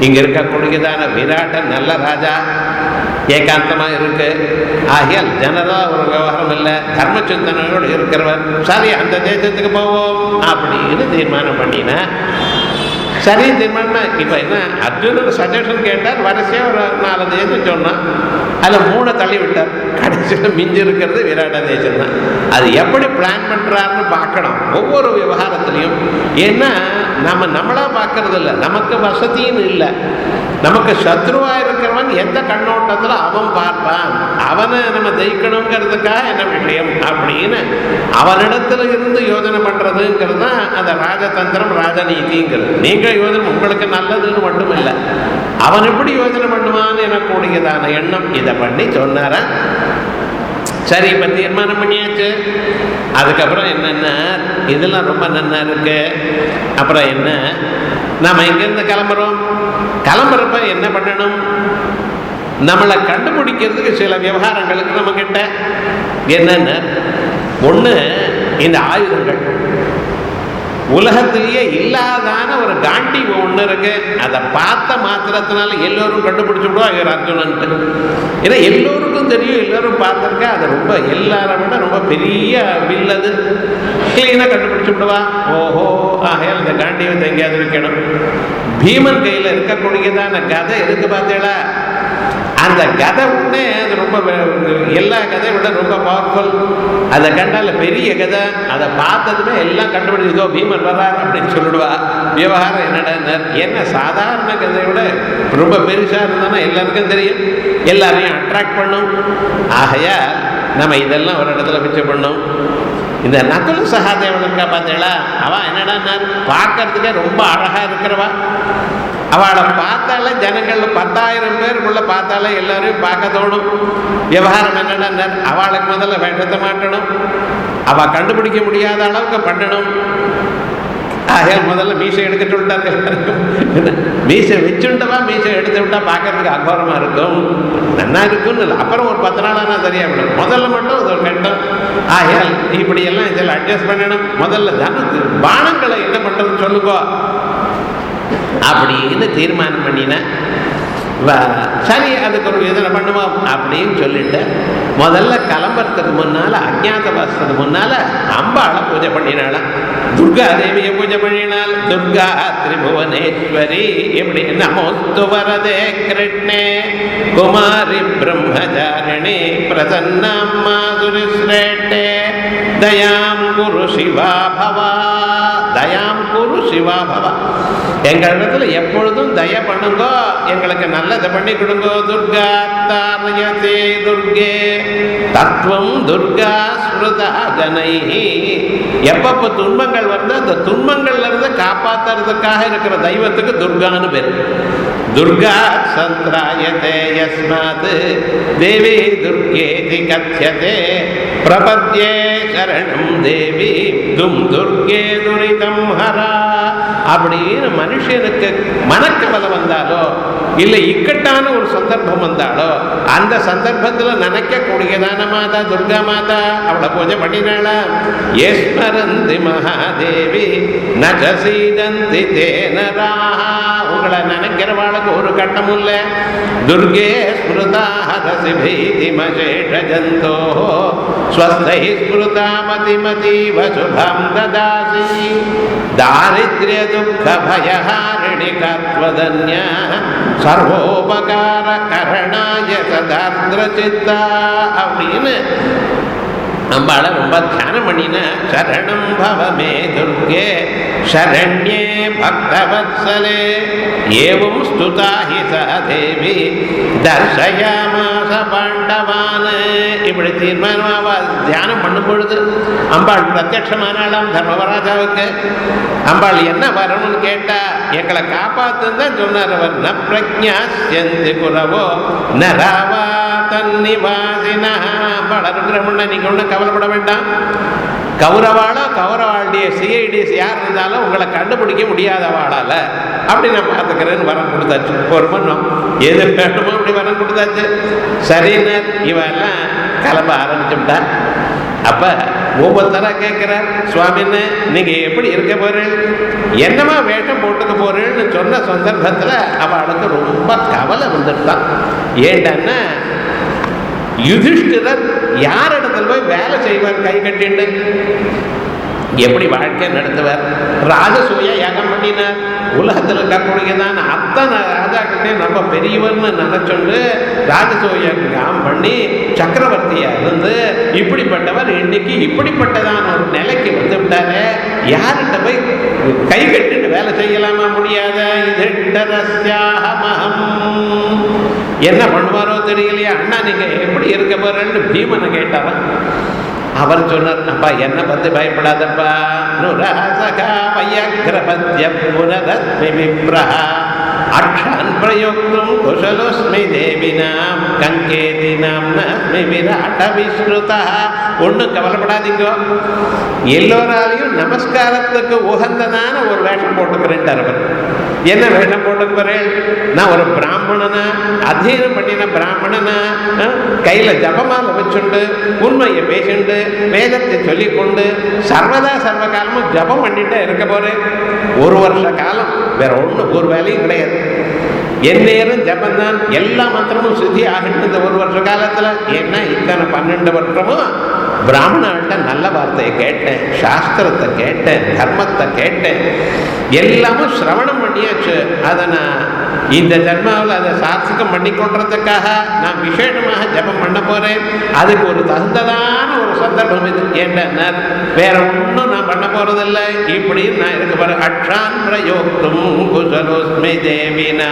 இங்கே இருக்கக்கூடியதான விராட்டன் நல்ல ராஜா, ஏகாந்தமாக இருக்கு. ஆகையால் ஜனரலாக ஒரு விவகாரம் இல்லை, தர்ம சிந்தனையோடு இருக்கிறவர். சரி அந்த தேசத்துக்கு போவோம் அப்படின்னு தீர்மானம் பண்ணினா சரி தீர்மானம். இப்போ என்ன அர்ஜுனன் சஜஷன் கேட்டார், வரிசையாக ஒரு 4 தேசம் சொன்னான். அதில் 3 தள்ளி விட்டார். கடைசியில் மிஞ்சி இருக்கிறது விராட தேசம் தான். அது எப்படி பிளான் பண்ணுறாருன்னு பார்க்கணும் ஒவ்வொரு விவகாரத்துலையும். ஏன்னா நம்மளா பார்க்கறது இல்லை, நமக்கு வசதின்னு இல்லை. நமக்கு சத்ருவா இருக்கிறவன் எந்த கண்ணோட்டத்தில் அவன் பார்ப்பான், அவனை நம்ம ஜெயிக்கணுங்கிறதுக்காக என்ன விஷயம் அப்படின்னு அவனிடத்துல இருந்து யோஜனை பண்றதுங்கிறது தான் அந்த ராஜதந்திரம், ராஜநீதிங்கிறது. நீங்க யோஜனை உங்களுக்கு நல்லதுன்னு மட்டும் இல்லை, அவன் எப்படி யோஜனை பண்ணுவான்னு எனக்கூடியதான எண்ணம். இதை பண்ணி சொன்னார. சரி, இப்போ தீர்மானம் பண்ணியாச்சு. அதுக்கப்புறம் என்னென்ன இதெல்லாம் ரொம்ப நன்னா இருக்கு. அப்புறம் என்ன, நாம் இங்கேருந்து கிளம்புறப்ப என்ன பண்ணணும்? நம்மளை கண்டுபிடிக்கிறதுக்கு சில விவகாரங்களுக்கு நம்ம கிட்ட என்னென்ன, ஒன்று இந்த ஆயுதங்கள். உலகத்திலேயே இல்லாதான ஒரு காண்டி ஒன்று இருக்கு. அதை பார்த்த மாத்திரத்தினால எல்லோரும் கண்டுபிடிச்சு விடுவா இவர் அர்ஜுனன்ட்டு. ஏன்னா எல்லோருக்கும் தெரியும், எல்லோரும் பார்த்துருக்கா. அது ரொம்ப எல்லாரை விட ரொம்ப பெரிய வில்லது. கிளீனாக கண்டுபிடிச்சு விடுவா. ஓஹோ, ஆகையால் அந்த காண்டியத்தை எங்கேயாவது வைக்கணும். பீமன் கையில் இருக்கக்கூடியதான கதை இருக்கு பார்த்தீங்களா? அந்த கதை உடனே அது ரொம்ப எல்லா கதையை விட ரொம்ப பவர்ஃபுல். அதை கண்டால பெரிய கதை. அதை பார்த்ததுமே எல்லாம் கண்டுபிடிச்சு இதோ பீமன் வர்றாரு அப்படின்னு சொல்லிடுவா. விவகாரம் என்னடா, என்ன சாதாரண கதையை விட ரொம்ப பெருசாக இருந்தோன்னா எல்லாருக்கும் தெரியும், எல்லாரையும் அட்ராக்ட் பண்ணும். ஆகையா நம்ம இதெல்லாம் ஒரு இடத்துல பிச்சை பண்ணோம். இந்த நகுல சகாதேவன் இருக்கா பார்த்தீங்களா? அவன் என்னடா பார்க்கறதுக்கே ரொம்ப அழகாக இருக்கிறவா. அவளை பார்த்தாலே ஜனங்கள் 10,000 பேருக்குள்ள பார்த்தாலே எல்லாரையும் பார்க்க தோணும். விவகாரம் என்னன்னா, அவளுக்கு முதல்ல வேஷத்தை மாட்டணும், அவள் கண்டுபிடிக்க முடியாத அளவுக்கு பண்ணணும். ஆகையால் முதல்ல மீசை எடுக்க சொல்லிட்டாரு எல்லாருக்கும். மீசை வச்சுட்டவா மீசை எடுத்து விட்டா பார்க்கறதுக்கு அகோரமாக இருக்கும், நல்லா இருக்குன்னு இல்லை. அப்புறம் ஒரு 10 நாள் ஆனால் சரியா விடும். முதல்ல மட்டும் அது ஒரு கட்டம். ஆகையால் இப்படியெல்லாம் இதில் அட்ஜஸ்ட் பண்ணணும். முதல்ல பானங்களை என்ன பண்ணுறதுன்னு சொல்லுங்கோ அப்படின்னு தீர்மானம் பண்ணினேன். சரி, அதுக்கு ஒரு யோஜனை பண்ணுவோம் அப்படின்னு சொல்லிட்டு முதல்ல கிளம்புறதுக்கு முன்னால, அஜ்ஞாத வாசத்துக்கு முன்னால அம்பாளை பூஜை பண்ணினாலாம். துர்கா தேவியை பூஜை பண்ணினாள். துர்கா திரிபுவனேஸ்வரி எப்படி நமோஸ்து வரதே கிருஷ்ணே குமாரி பிரம்மச்சாரிணி பிரசன்னாம் மாதுரி ஸ்ரேஷ்டே தயாம் குரு சிவா பவா. தயாம் குரு சிவா பவா. எங்களிடத்துல எப்பொழுதும் தய பண்ணுங்கோ, எங்களுக்கு நல்லதை பண்ணி கொடுங்கோ. துர்கா தாரயதே துர்கே தத்துவம் துர்கா ஸ்மிருதா ஜனை. எப்பப்போ துன்பங்கள் வந்து அந்த துன்பங்கள்ல இருந்து காப்பாத்துறதுக்காக இருக்கிற தெய்வத்துக்கு துர்கான்னு பேர். துர்கா சந்திராயதே யஸ்மாத் தேவி துர்கேதி கத்யதே பிரபத்யே சரணம் தேவி தும் துர்கே துரிதம் ஹரா. அப்படின்னு மனுஷனுக்கு மனக்கவலை வந்தாலோ இல்லை இக்கட்டான ஒரு சந்தர்ப்பம் வந்தாலோ அந்த சந்தர்ப்பத்தில் நினைக்கக்கூடியதான மாதா துர்கா மாதா. அவளை பூஜை பண்ணினாளா? ஏஸ்மரந்தி மகாதேவி நஜசீதந்தி தேனராஹ. உங்களை நினைக்கிறவாளுக்கு ஒரு கட்டமும் இல்லை. துர்கே ஸ்மிருதா ஹரசி பீதிமசேஷ ஜந்தோ ஸ்வஸ்தை ஸ்மிருதா மதிமதீவ சுபம் ததாசி. தாரித்ர்ய துக்க பயஹாரிணி கத்வதன்ய சர்வோபகார கரணாய சதார்த்ர சித்தா அப்படின்னு அம்பாளை ரொம்ப தியானம் பண்ணின. சரணம் பவமே துர்கே சரண்யே பக்தவத்சலே ஏவம் ஸ்துதா ஹி சா தேவி தர்சயாமாச பாண்டவான். இப்படி தீர்மானமாக தியானம் பண்ணும் பொழுது அம்பாள் பிரத்யட்சமானாலாம் தர்மராஜாவுக்கு. அம்பாள் என்ன வரணும்னு கேட்டா, எங்களை காப்பாத்துன்னு தான் சொன்னார் அவர். ந பிரஜ்ஞாஸ்யந்தி குரவோ ந ராவா தன்னிவாசினா. அம்பாள் அனுகிரகம்னா நீங்க ஒன்றும் கவலைப்பட வேண்டாம். கௌரவாளோ கௌரவாளுடைய சிஐடிஸ் யார் இருந்தாலும் உங்களை கண்டுபிடிக்க முடியாதவாளால அப்படி நான் பார்த்துக்கிறேன்னு வரம் கொடுத்தாச்சு. ஒரு மன்னம் எது வேணுமோ அப்படி வரம் கொடுத்தாச்சு. சரின்னு இவெல்லாம் கிளம்ப ஆரம்பிச்சுட்டா. அப்ப ஒவ்வொருத்தராக கேட்கிறார், சுவாமின்னு நீங்க எப்படி இருக்க போறீள், என்னமா வேஷம் போட்டுக்க போறீள்னு சொன்ன சந்தர்ப்பத்தில் அவளுக்கு ரொம்ப கவலை வந்துட்டான். ஏண்டன்னா யுதிஷ்டிரர் யார் இடத்துல போய் வேலை செய்வார் கை கட்டிண்டு, எப்படி வாழ்க்கை நடத்துவார்? ராஜசூய யாகம் பண்ணினார். உலகத்தில் இருக்கக்கூடியதான அத்தனை ராஜாக்கிட்டே நம்ம பெரியவர்னு நினைச்சுண்டு ராஜசூயம் பண்ணி சக்கரவர்த்தியா இருந்து இப்படிப்பட்டவர் இன்னைக்கு இப்படிப்பட்டதான ஒரு நிலைக்கு வந்து விட்டாரு. யார்கிட்ட போய் கை கட்டிட்டு வேலை செய்யலாமா? முடியாத. என்ன பண்ணுவாரோ தெரியலையா? அண்ணா நீங்க எப்படி இருக்க போறேன்னு பீமனை கேட்டாரா? அவர் சொன்னார், அப்பா என்ன பத்தி பயப்படாதப்பா, அக்ஷான் பிரயோக்தும் குஷலோஸ்மி தேவினாம் கங்கேதினாம் நஸ்மி விராட விஸ்ருதா. ஒன்றும் கவலைப்படாதீங்க, எல்லோராலையும் நமஸ்காரத்துக்கு உகந்ததான ஒரு வேஷம் போட்டுக்கிறேன்ட்டார் அவர். என்ன வேஷம் போட்டுக்கிறேன்? நான் ஒரு பிராமணனா, அத்தியனம் பண்ணின பிராமணனா, கையில ஜபமால வச்சுண்டு உண்மையை பேசிண்டு வேதத்தை சொல்லிக்கொண்டு சர்வதா சர்வ காலமும் ஜபம் பண்ணிட்டே இருக்க போறேன். ஒரு வருஷ காலம் வேற ஒன்றும் ஒரு வேலையும் கிடையாது. என் நேரம் ஜபந்தான். எல்லா மந்திரமும் சித்தி ஆகிட்டு இந்த ஒரு வருஷ காலத்துல. ஏன்னா இத்தனை 12 வருஷமும் பிராமணாள்கிட்ட நல்ல வார்த்தையை கேட்டேன், சாஸ்திரத்தை கேட்டேன், தர்மத்தை கேட்டேன், எல்லாமும் சிரவணம் பண்ணியாச்சு. அதை நான் இந்த ஜன்மாவில் அதை சாத்சிகம் பண்ணி கொள்றதுக்காக நான் விசேஷமாக ஜபம் பண்ண போறேன். அதுக்கு ஒரு தகுந்ததான ஒரு சந்தர்ப்பம் இது. ஏன்னா வேற ஒன்றும் நான் பண்ண போறதில்லை. இப்படின்னு நான் இருக்க போறேன். அக்ஷான் பிரயோக்தும் குஷலோஸ்மி தேவினா.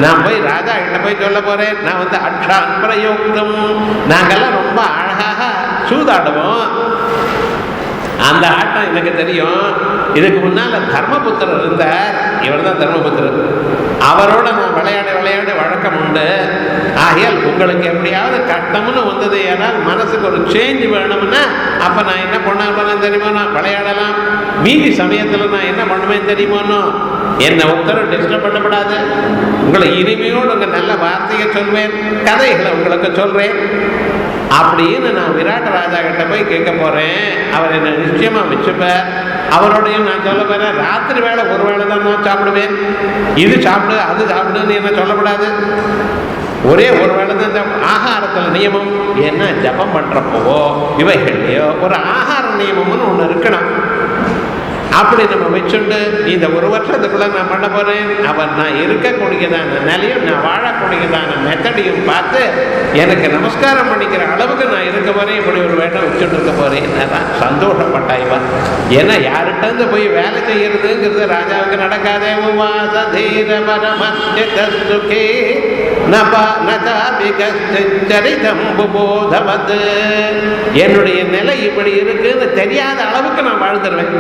நான் போய் ராஜா கிட்ட போய் சொல்ல போறேன், நான் வந்து அக்ஷான் பிரயோக்தும். நாங்கெல்லாம் ரொம்ப அழகாக சூதாடுவோம். அந்த ஆட்டம் எனக்கு தெரியும். இதுக்கு முன்னால தர்மபுத்திரர் இருந்தார், இவர் தான் தர்மபுத்திரர். அவரோட நான் விளையாட வழக்கம் உண்டு. ஆகையால் உங்களுக்கு எப்படியாவது கஷ்டம்னு வந்தது, ஏனால் மனசுக்கு ஒரு சேஞ்ச் வேணும்னா அப்ப நான் என்ன பண்ண தெரியுமோ, விளையாடலாம். மீதி சமயத்துல நான் என்ன பண்ணுவேன் தெரியுமோனோ, என்னை ஒருத்தரும் டிஸ்டர்ப் பண்ணப்படாது. உங்களை இனிமையோடு உங்க நல்ல வார்த்தையை சொல்வேன், கதைகளை உங்களுக்கு சொல்றேன் அப்படின்னு நான் விராட்ட ராஜா கிட்ட போய் கேட்க போறேன். அவர் என்ன நிச்சயமா வச்சுப்பார். அவரோடையும் நான் சொல்ல போறேன், ராத்திரி வேலை ஒரு வேளை தான் நான் சாப்பிடுவேன். இது சாப்பிடு அது சாப்பிடுன்னு என்ன சொல்லக்கூடாது. ஒரே ஒரு வேளை தான் ஆகாரத்தில் நியமம். என்ன ஜபம் பண்றப்போ இவைகள்லையோ ஒரு ஆகார நியமம்னு ஒன்று இருக்கணும். அப்படி நம்ம வச்சுண்டு இந்த ஒரு வருஷத்துக்குள்ள நான் பண்ண போறேன். அவர் நான் இருக்கக்கூடியதான நிலையும் நான் வாழக்கூடியதான மெத்தடையும் பார்த்து எனக்கு நமஸ்காரம் பண்ணிக்கிற அளவுக்கு நான் இருக்க போறேன். இப்படி ஒரு வேட்டை வச்சுட்டு இருக்க போறேன். சந்தோஷப்பட்டாய்வா. ஏன்னா யார்கிட்ட போய் வேலை செய்யறதுங்கிறது ராஜாவுக்கு நடக்காதே. என்னுடைய நிலை இப்படி இருக்குன்னு தெரியாத அளவுக்கு நான் வாழ்ந்துருவேன்.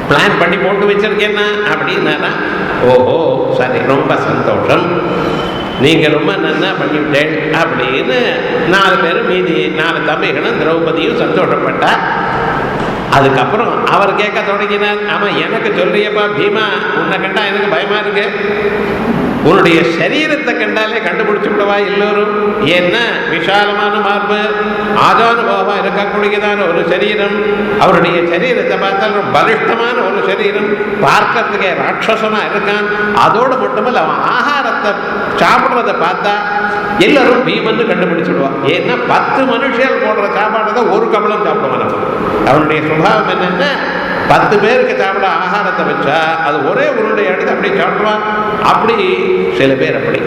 பிளான் பண்ணி போட்டு வச்சிருக்கேன்னா அப்படின்னா, ஓஹோ சரி, ரொம்ப சந்தோஷம், நீங்க ரொம்ப நல்லா பண்ணிவிட்டேன் அப்படின்னு 4 பேரும் மீதி 4 தம்பிகளும் திரௌபதியும் சந்தோஷப்பட்டா. அதுக்கப்புறம் அவர் கேட்க தொடங்கினார், ஆமா எனக்கு சொல்றியப்பா பீமா, உன்னை கண்டா எனக்கு பயமா இருக்கு. உன்னுடைய சரீரத்தை கண்டாலே கண்டுபிடிச்சு விடவா எல்லோரும். ஏன்னா விஷாலமான மார்பு, ஆஜானுபாவம் இருக்கக்கூடியதான ஒரு சரீரம். அவருடைய சரீரத்தை பார்த்தால் பலிஷ்டமான ஒரு சரீரம், பார்க்கறதுக்கே ராட்சசனா இருக்கான். அதோடு மட்டுமல்ல அவன் ஆகாரத்தை சாப்பிட்றதை பார்த்தா எல்லாரும் பீமன்னு கண்டுபிடிச்சுடுவான். ஏன்னா 10 மனுஷர்கள் போடுற சாப்பாடு ஒரு கமலம் சாப்பிடுவான். அவனுடைய சுபாவம் என்னன்னா 10 பேருக்கு சாப்பிட ஆகாரத்தை வச்சா அது ஒரே உருடைய எடுத்து அப்படி சாப்பிடுவான். அப்படி சில பேர் அப்படி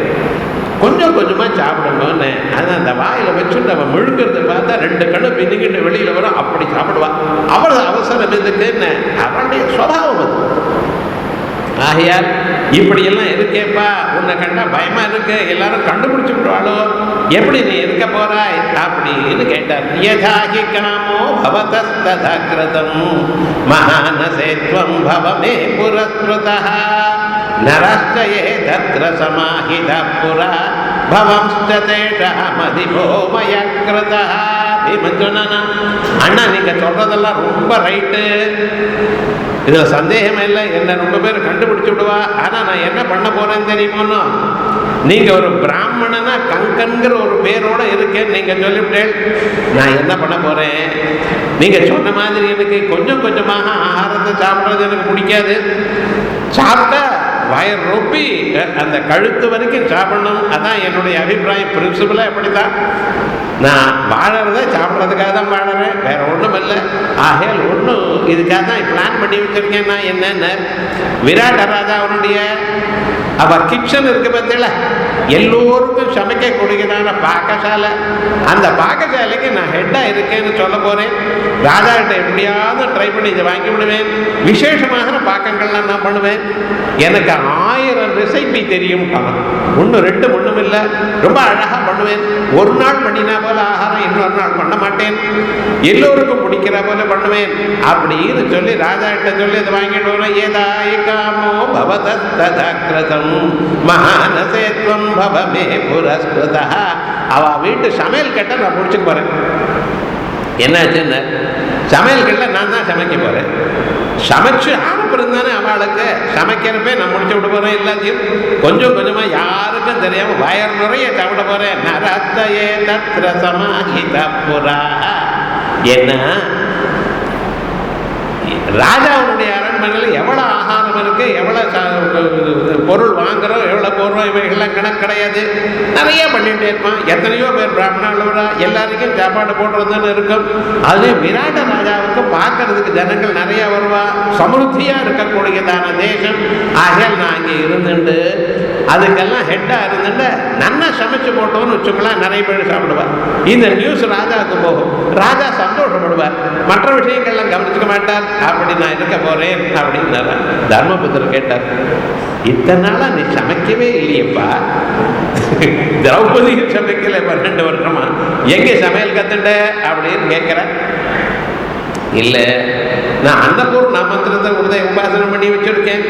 கொஞ்சம் கொஞ்சமா சாப்பிடணும்னு அது அந்த வாயில வச்சுட்டு அவன் முழுக்கிறத பார்த்தா 2 கண்ணு பின்னிக்கிட்டு வெளியில வரும். அப்படி சாப்பிடுவான். அவரது அவசரம் எதுக்குன்னு அவனுடைய சுபாவம் அது. ஆகையால் இப்படியெல்லாம் இருக்கேப்பா, உன்னை கண்டா பயமா இருக்கு, எல்லாரும் கண்டுபிடிச்சு விடுவாளோ, எப்படி நீ இருக்க போறாய் அப்படின்னு கேட்டார். யதாகி காமோ பவதஸ்ததக்ரதம் மகானசேத்வம் பவமே புரஸ்ருதः நரஸ்தயே தத்ர சமாஹிதா புரா பவம்ஸ்த தேஷமதிபோ மயக்ரதः. பீமன் சொன்னானா, அண்ணா நீங்க சொல்றதெல்லாம் ரொம்ப ரைட்டு, இதுல சந்தேகம் இல்லை, என்ன ரொம்ப பேர் கண்டுபிடிச்சு விடுவா. ஆனா நான் என்ன பண்ண போறேன்னு தெரியுமோன்னு, நீங்க ஒரு பிராமணனா கங்கன்கிற ஒரு பேரோட இருக்கேன்னு நீங்க சொல்லிவிட்டேன். நான் என்ன பண்ண போறேன், நீங்க சொன்ன மாதிரி எனக்கு கொஞ்சம் கொஞ்சமாக ஆகாரத்தை சாப்பிட்றது எனக்கு பிடிக்காது. சாப்பிட்டா வயர் ரொப்பி அந்த கழுத்து வரைக்கும் சாப்பிடணும். அதான் என்னுடைய அபிப்பிராயம். பிரின்சிபலாக எப்படிதான் நான் வாழறத சாப்பிட்றதுக்காக தான் வாழறேன், வேற ஒன்றும் இல்லை. ஆகையால் ஒன்றும் இதுக்காக தான் பிளான் பண்ணி வச்சிருக்கேன். நான் என்னென்ன விராட ராஜா அவனுடைய அவர் கிச்சன் இருக்கு பார்த்தீங்களா, எல்லோருக்கும் சமைக்கக்கூடியதான பாக்கசாலை. அந்த பாக்கசாலைக்கு நான் ஹெட்டாக இருக்கேன்னு சொல்ல போகிறேன். ராஜா கிட்ட எப்படியாவது ட்ரை பண்ணி இதை வாங்கி விடுவேன். விசேஷமான பாக்கங்கள்லாம் நான் பண்ணுவேன். எனக்கு 1000 ரெசிபி தெரியும். ஒன்று ரெண்டு ஒன்றும் இல்லை, ரொம்ப அழகாக பண்ணுவேன். ஒரு நாள் பண்ணினா போல ஆகாரம் இன்னொரு நாள் பண்ண மாட்டேன். எல்லோருக்கும் பிடிக்கிற போல பண்ணுவேன் அப்படின்னு சொல்லி ராஜா கிட்ட சொல்லி இதை வாங்கிட்டு வரேன். ஏதாய் காமோ பவதத்ததக்ரதம் மகானசேத்வம் பவமே புரஸ்கிருதா. அவ வீட்டு சமையல் கட்டை நான் முடிச்சுக்க போறேன். என்னாச்சுன்னு சமையல் கட்டை நான் தான் சமைக்க போறேன். சமைச்சு அனுப்புறது தானே அவளுக்கு. சமைக்கிறப்ப நான் முடிச்சு விட போறேன். எல்லாத்தையும் கொஞ்சம் கொஞ்சமா யாருக்கும் தெரியாம வயர் நிறைய சாப்பிட போறேன். நரத்தையே தத்ர சமாஹித புரா. என்ன ராஜாவுடைய அரண்மனையில் எவ்வளோ ஆகாரம் இருக்கு, எவ்வளோ பொருள் வாங்குறோம், எவ்வளோ போடுறோம், இவைகள்லாம் கணக்கு கிடையாது. நிறைய பண்ணிகிட்டே இருப்பான். எத்தனையோ பேர் பிராமணர்களா எல்லாருக்கும் சாப்பாடு போடுறதுன்னு இருக்கும். அதுலேயும் விராட ராஜாவுக்கு பார்க்கறதுக்கு ஜனங்கள் நிறைய வருவா. சமருத்தியாக இருக்கக்கூடியதான தேசம். ஆகையால் நான் அங்கே இருந்துட்டு அதுக்கெல்லாம் ஹெட்டாக இருந்துட்டு நல்லா சமைச்சு போட்டோன்னு வச்சுக்கலாம். நிறைய பேர் சாப்பிடுவார். இந்த நியூஸ் ராஜாவுக்கு போகும். ராஜா சந்தோஷப்படுவார். மற்ற விஷயங்கள்லாம் கவனிச்சுக்க மாட்டார். அப்படி நான் இருக்க போறேன் அப்படின்னு தர்மபுத்திரர் கேட்டார். இத்தனை நாளா நீ சமைக்கவே இல்லையப்பா, திரௌபதியும் சமைக்கல 12 வருஷமா, எங்க சமையல் கத்துட்ட அப்படின்னு கேட்கிற. இல்ல, நான் அன்னபூர்ணா மந்திரத்தை உபாசனம் பண்ணி வச்சிருக்கேன்.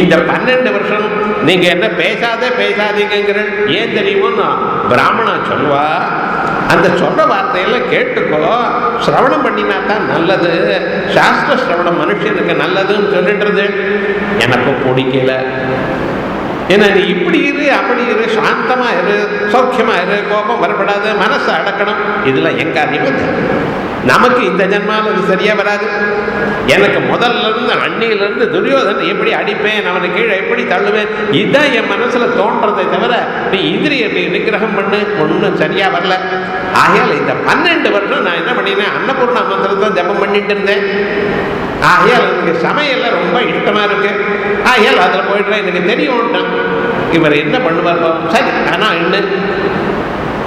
இந்த 12 வருஷம் நீங்க என்ன பேசாதீங்கிற. ஏன் தெரியுமோ, பிராமணன் சொல்வா, அந்த சொல்ற வார்த்தையெல்லாம் கேட்டுக்கோ, சிரவணம் பண்ணினா தான் நல்லது, சாஸ்திர சிரவணம் மனுஷனுக்கு நல்லதுன்னு சொல்லின்றது எனக்கு பிடிக்கல. ஏன்னா நீ இப்படி இரு அப்படி இரு, சாந்தமா இரு, சௌக்கியமா இரு, கோபம் வரப்படாது, மனசை அடக்கணும். இதெல்லாம் என் காரியம். நமக்கு இந்த ஜன்மாவில் அது சரியா வராது. எனக்கு முதல்ல இருந்து அன்னியிலிருந்து துரியோதனை எப்படி அடிப்பேன், அவனை கீழே எப்படி தள்ளுவேன், இதுதான் என் மனசுல தோன்றதை தவிர நீ இந்திரிய நிகிரகம் பண்ணு ஒன்றும் சரியா வரல. ஆகையால் இந்த 12 வருஷம் நான் என்ன பண்ணினேன், அன்னபூர்ணா மந்திரத்தை ஜபம் பண்ணிட்டு இருந்தேன். ஆகையால் எனக்கு சமையல்ல ரொம்ப இஷ்டமா இருக்கு. ஆகையால் அதில் போயிடுறேன். எனக்கு தெரியும் இவர் என்ன பண்ணுவார். சரி, ஆனால் இன்னும்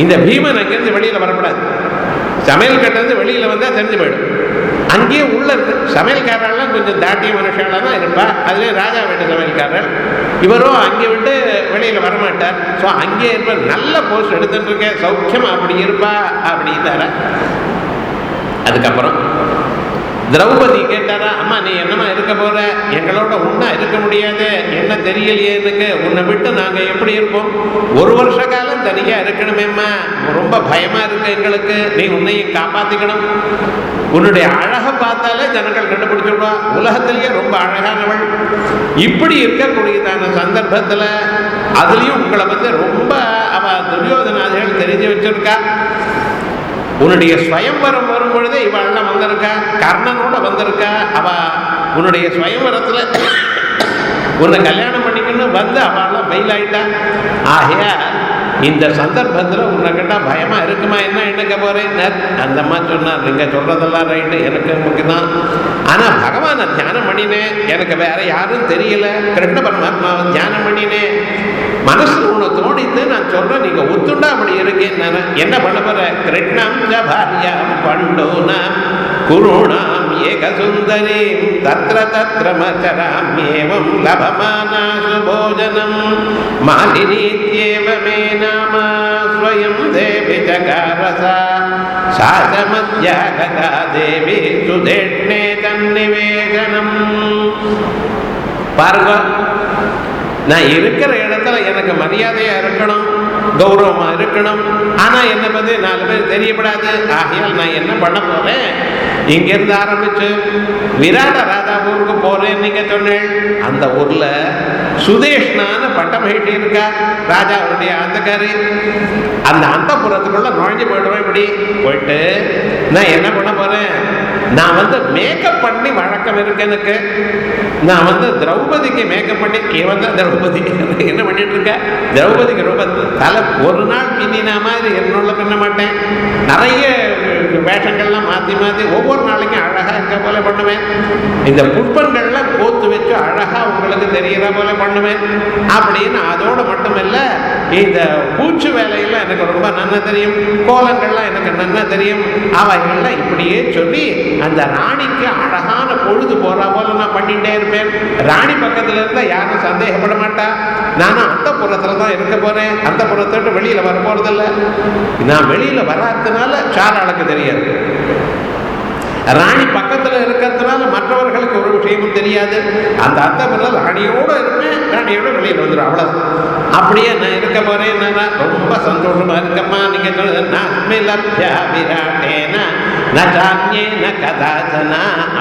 இந்த பீமன் அங்கேருந்து வெளியில் வரக்கூடாது. சமையல் கட்டிலேருந்து வெளியில் வந்தால் தெரிஞ்சு போயிடும். அங்கேயே உள்ள இருக்கு. சமையல்காரெல்லாம் கொஞ்சம் தாட்டிய மனுஷனாக தான் இருப்பா. அதுலேயே ராஜா வீட்டு சமையல்காரர். இவரும் அங்கே விட்டு வெளியில் வரமாட்டார். ஸோ அங்கேயே இருப்பார். நல்ல போஸ்ட் எடுத்துட்டு இருக்கேன், சௌக்கியமா அப்படி இருப்பா அப்படின்னார. அதுக்கப்புறம் திரௌபதி கேட்டாரா, அம்மா நீ என்னமா இருக்க போற, எங்களோட ஒன்னா இருக்க முடியாது, என்ன தெரியலையே எனக்கு, உன்னை விட்டு நாங்க எப்படி இருப்போம், 1 வருஷ காலம் தனியா இருக்கணுமேம்மா, ரொம்ப பயமா இருக்கு எங்களுக்கு, நீ உன்னையும் காப்பாத்திக்கணும். உன்னுடைய அழகை பார்த்தாலே ஜனங்கள் கண்டுபிடிச்சுடுவா, உலகத்திலேயே ரொம்ப அழகானவள். இப்படி இருக்கக்கூடியதான சந்தர்ப்பத்தில் அதுலேயும் உங்களை வந்து ரொம்ப அவ துரியோதனாதிகள் தெரிஞ்சு வச்சிருக்கா. உன்னுடைய ஸ்வயம்வரம் வரும் பொழுதே இவெல்லாம் வந்திருக்கா, கர்ணனோட வந்திருக்கா. அவ உன்னுடைய ஸ்வயம்வரத்துல உன்னை கல்யாணம் பண்ணிக்கணும் வந்து அவெல்லாம் ஃபெயில் ஆயிட்டா. ஆகையா இந்த சந்தர்ப்பத்தில் உன்னை கேட்டா பயமா இருக்குமா, என்ன எண்ணுக்க போறேன். அந்த அம்மா சொன்னார், நீங்க சொல்றதெல்லாம் ரைட்டு, எனக்கு முக்கியதான். ஆனா பகவானை தியானம் பண்ணினேன், எனக்கு வேற யாரும் தெரியல, கிருஷ்ண பரமாத்மாவை தியானம் பண்ணினேன், மனசுல உன்னை தோணித்து நான் சொல்றேன், நீங்க ஒத்துண்டா அப்படி இருக்கேன். நான் என்ன பண்ண போற, கிருஷ்ணம் பாரியாம் பண்டோனாம் குருணாம் ஏக சுந்தரீம் தத்ர தத்ர மச்சராம் ஏவம் லபமானாசு போஜனம் மாலினீத்யேவ மே நாம ஸ்வயம் தேவி ஜகாரசா சாசமத்யா கதா தேவி சுதேஷ்ணே தன்னிவேதனம். பாருங்க, நான் இருக்கிற இடத்துல எனக்கு மரியாதையா இருக்கணும், கௌரவமா இருக்கணும். ஆனா என்னை பத்தி 4 பேர் தெரியப்படாது. ஆகையால் நான் என்ன பண்ண போறேன், இங்கிருந்து ஆரம்பிச்சு விராட ராஜா ஊருக்கு போறேன். நீங்க சொன்னேன், அந்த ஊர்ல சுதேஷ்ணான பட்டமகிழ்ச்சி இருக்கா, ராஜாவுடைய அந்தக்காரி. அந்த அந்தப்புறத்துக்குள்ள நுழைஞ்சு போயிடுவேன். இப்படி போயிட்டு நான் என்ன பண்ண போறேன், நான் மேக்கப் பண்ணி வழக்கம் இருக்கு எனக்கு. நான் திரௌபதிக்கு மேக்கப் பண்ணி திரௌபதி என்ன பண்ணிட்டு இருக்க, திரௌபதிக்கு ரொம்ப தலை ஒரு நாள் பின்னினா மாதிரி என்னோட பண்ண மாட்டேன். நிறைய வேஷங்கள்லாம் மாற்றி மாற்றி ஒவ்வொரு நாளைக்கும் அழகாக இருக்க போல பண்ணுவேன். இந்த புட்பங்கள்லாம் கோத்து வச்சு அழகாக உங்களுக்கு தெரிகிற போல பண்ணுவேன் அப்படின்னு. அதோடு மட்டுமில்லை, இந்த பூச்சு வேலையெல்லாம் எனக்கு ரொம்ப நன்னா தெரியும், கோலங்கள்லாம் எனக்கு நன்னா தெரியும். அவைகள்லாம் இப்படியே சொல்லி அந்த ராணிக்கு அழகான பொழுது போகிற போல நான் பண்ணிகிட்டே இருப்பேன். ராணி பக்கத்தில் இருந்தால் யாரும் சந்தேகப்பட மாட்டா. நானும் அந்த புறத்தில் தான் இருக்க போகிறேன், அந்த புறத்தை விட்டு வெளியில் வர போகிறதில்ல. நான் வெளியில் வராததுனால சாராளுக்கு தெரியாது, ராணி பக்கத்தில் இருக்கிறதுனால மற்றவர்களுக்கு ஒரு விஷயமும் தெரியாது. அந்த அர்த்தம் ராணியோடு இருப்பேன், ராணியோட வெளியில் வந்துடும், அவ்வளோதான். அப்படியே நான் இருக்க போறேன், ரொம்ப சந்தோஷமா இருக்கம்மா. நீங்க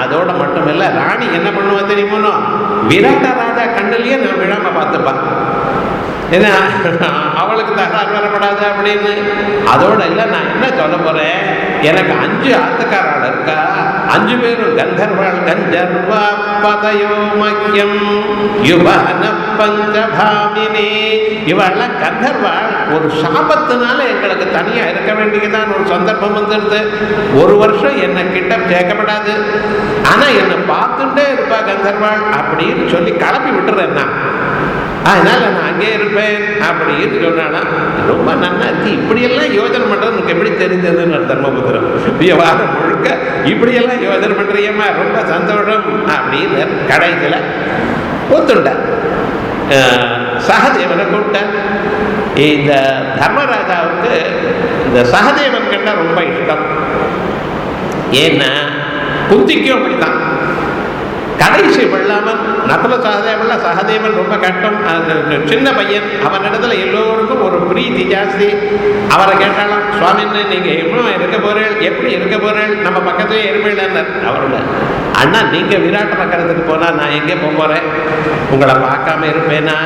அதோட மட்டும் இல்லை, ராணி என்ன பண்ணுவா தெரியுமோ, விராட்ட ராஜா கண்ணிலேயே நான் விழாம பார்த்துப்பா. ஏன்னா அவளுக்கு தகராறு வரப்படாது அப்படின்னு. அதோட இல்லை, நான் என்ன சொல்ல போறேன், எனக்கு 5 ஆத்துக்காரால் இருக்கா, 5 பேரும் கந்தர்வாள். கந்தர்வா பதயோ மக்கியம் யுவன பஞ்சபாமினி. இவெல்லாம் கந்தர்வாள். ஒரு சாபத்தினால எங்களுக்கு தனியாக இருக்க வேண்டியதான் ஒரு சந்தர்ப்பம் வந்துடுது. ஒரு வருஷம் என்னை கிட்ட சேர்க்கப்படாது, ஆனால் என்னை பார்த்துட்டே இருப்பா கந்தர்வாள் அப்படின்னு சொல்லி கிளப்பி விட்டுறேன் நான். அதனால நான் அங்கே இருப்பேன் அப்படின்னு சொன்னானா, ரொம்ப நல்லா இருக்கு. இப்படியெல்லாம் யோஜனை பண்றது எனக்கு எப்படி தெரிஞ்சதுன்னு தர்மபுத்திரம் வியாபாரம் முழுக்க இப்படியெல்லாம் யோஜனை பண்றியம்மா, ரொம்ப சந்தோஷம் அப்படின்னு கடைசியில் ஒத்துண்ட. சகதேவனை கூப்பிட்டேன். இந்த தர்மராஜாவுக்கு இந்த சகதேவன் கண்டா ரொம்ப இஷ்டம். ஏன்னா குந்திக்கும் அப்படித்தான். கடைசி வெள்ளாமல் நகுல சகதேவன் சகதேவன் ரொம்ப கஷ்டம். சின்ன பையன், அவனிடத்துல எல்லோருக்கும் ஒரு பிரீத்தி ஜாஸ்தி. அவரை கேட்டாலும், சுவாமின்னு நீங்கள் எவ்வளோ இருக்க போறேன், எப்படி இருக்க போறேன், நம்ம பக்கத்துலேயே இருப்பீங்கன்னார். அவரோட அண்ணா, நீங்கள் விராட்ட நகரத்துக்கு போனால் நான் எங்கே போக போகிறேன், உங்களை பார்க்காம இருப்பேனா?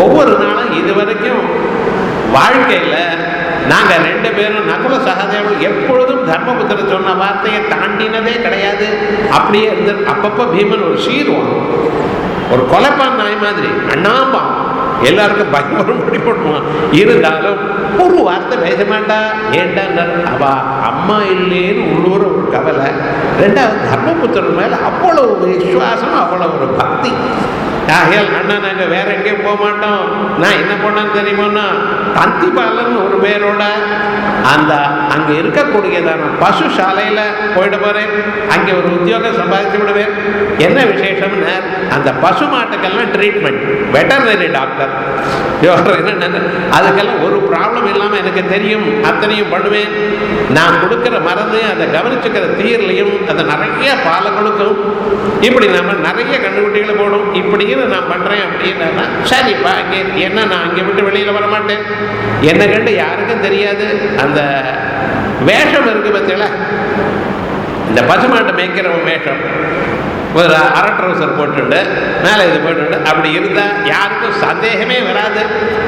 ஒவ்வொரு நாளும் இது வரைக்கும் வாழ்க்கையில் நாங்கள் 2 பேரும் நகுல சகதேவன் எப்பொழுதும் தர்மபுத்திரர் சொன்ன வார்த்தையை தாண்டினதே கிடையாது. அப்படியே இருந்து அப்பப்போ பீமன் ஒரு சீருவான், ஒரு கொலைப்பான் நாய் மாதிரி அண்ணாம்பான், எல்லாருக்கும் பயங்கரம் படி போட்டுவான். இருந்தாலும் ஒரு வார்த்தை பேச மாட்டா. ஏண்டா அவ அம்மா இல்லேன்னு உள்ளூர் ஒரு கவலை. 2வது தர்மபுத்திரர் மேலே அவ்வளவு விசுவாசம், அவ்வளவு ஒரு பக்தி. ஆகையால் அண்ணா நாங்கள் வேற எங்கேயும் போக மாட்டோம். நான் என்ன பண்ணேன்னு தெரியுமோன்னா, தந்திபாலன் ஒரு பேரோட அந்த அங்கே இருக்கக்கூடியதான பசு சாலையில் போயிட போகிறேன். அங்கே ஒரு உத்தியோகம் சம்பாதிச்சு விடுவேன். என்ன விசேஷம்னு, அந்த பசு மாட்டுக்கெல்லாம் ட்ரீட்மெண்ட், வெட்டர்னரி டாக்டர். என்ன அதுக்கெல்லாம் ஒரு ப்ராப்ளம் இல்லாமல் எனக்கு தெரியும், அத்தனையும் பண்ணுவேன். நான் கொடுக்குற மருந்து, அதை கவனிச்சுக்கிற தீர்லையும் அதை நிறைய பாலை கொடுக்கும். இப்படி நம்ம நிறைய கண்டுபிடிகளை போடும். இப்படின்னு நான் பண்ணுறேன் அப்படின்னா, சரிப்பா அங்கே என்ன, நான் அங்கே விட்டு வெளியில் வர மாட்டேன், என்ன கண்டு யாருக்கும் தெரியாது. அந்த வேஷம் இருக்கு பார்த்தீங்களா, இந்த பசுமாட்டை மேய்க்கிறவன் வேஷம், ஒரு அரை ட்ரௌசர் போட்டுண்டு மேலே இது போட்டுண்டு அப்படி இருந்தால் யாருக்கும் சந்தேகமே வராது.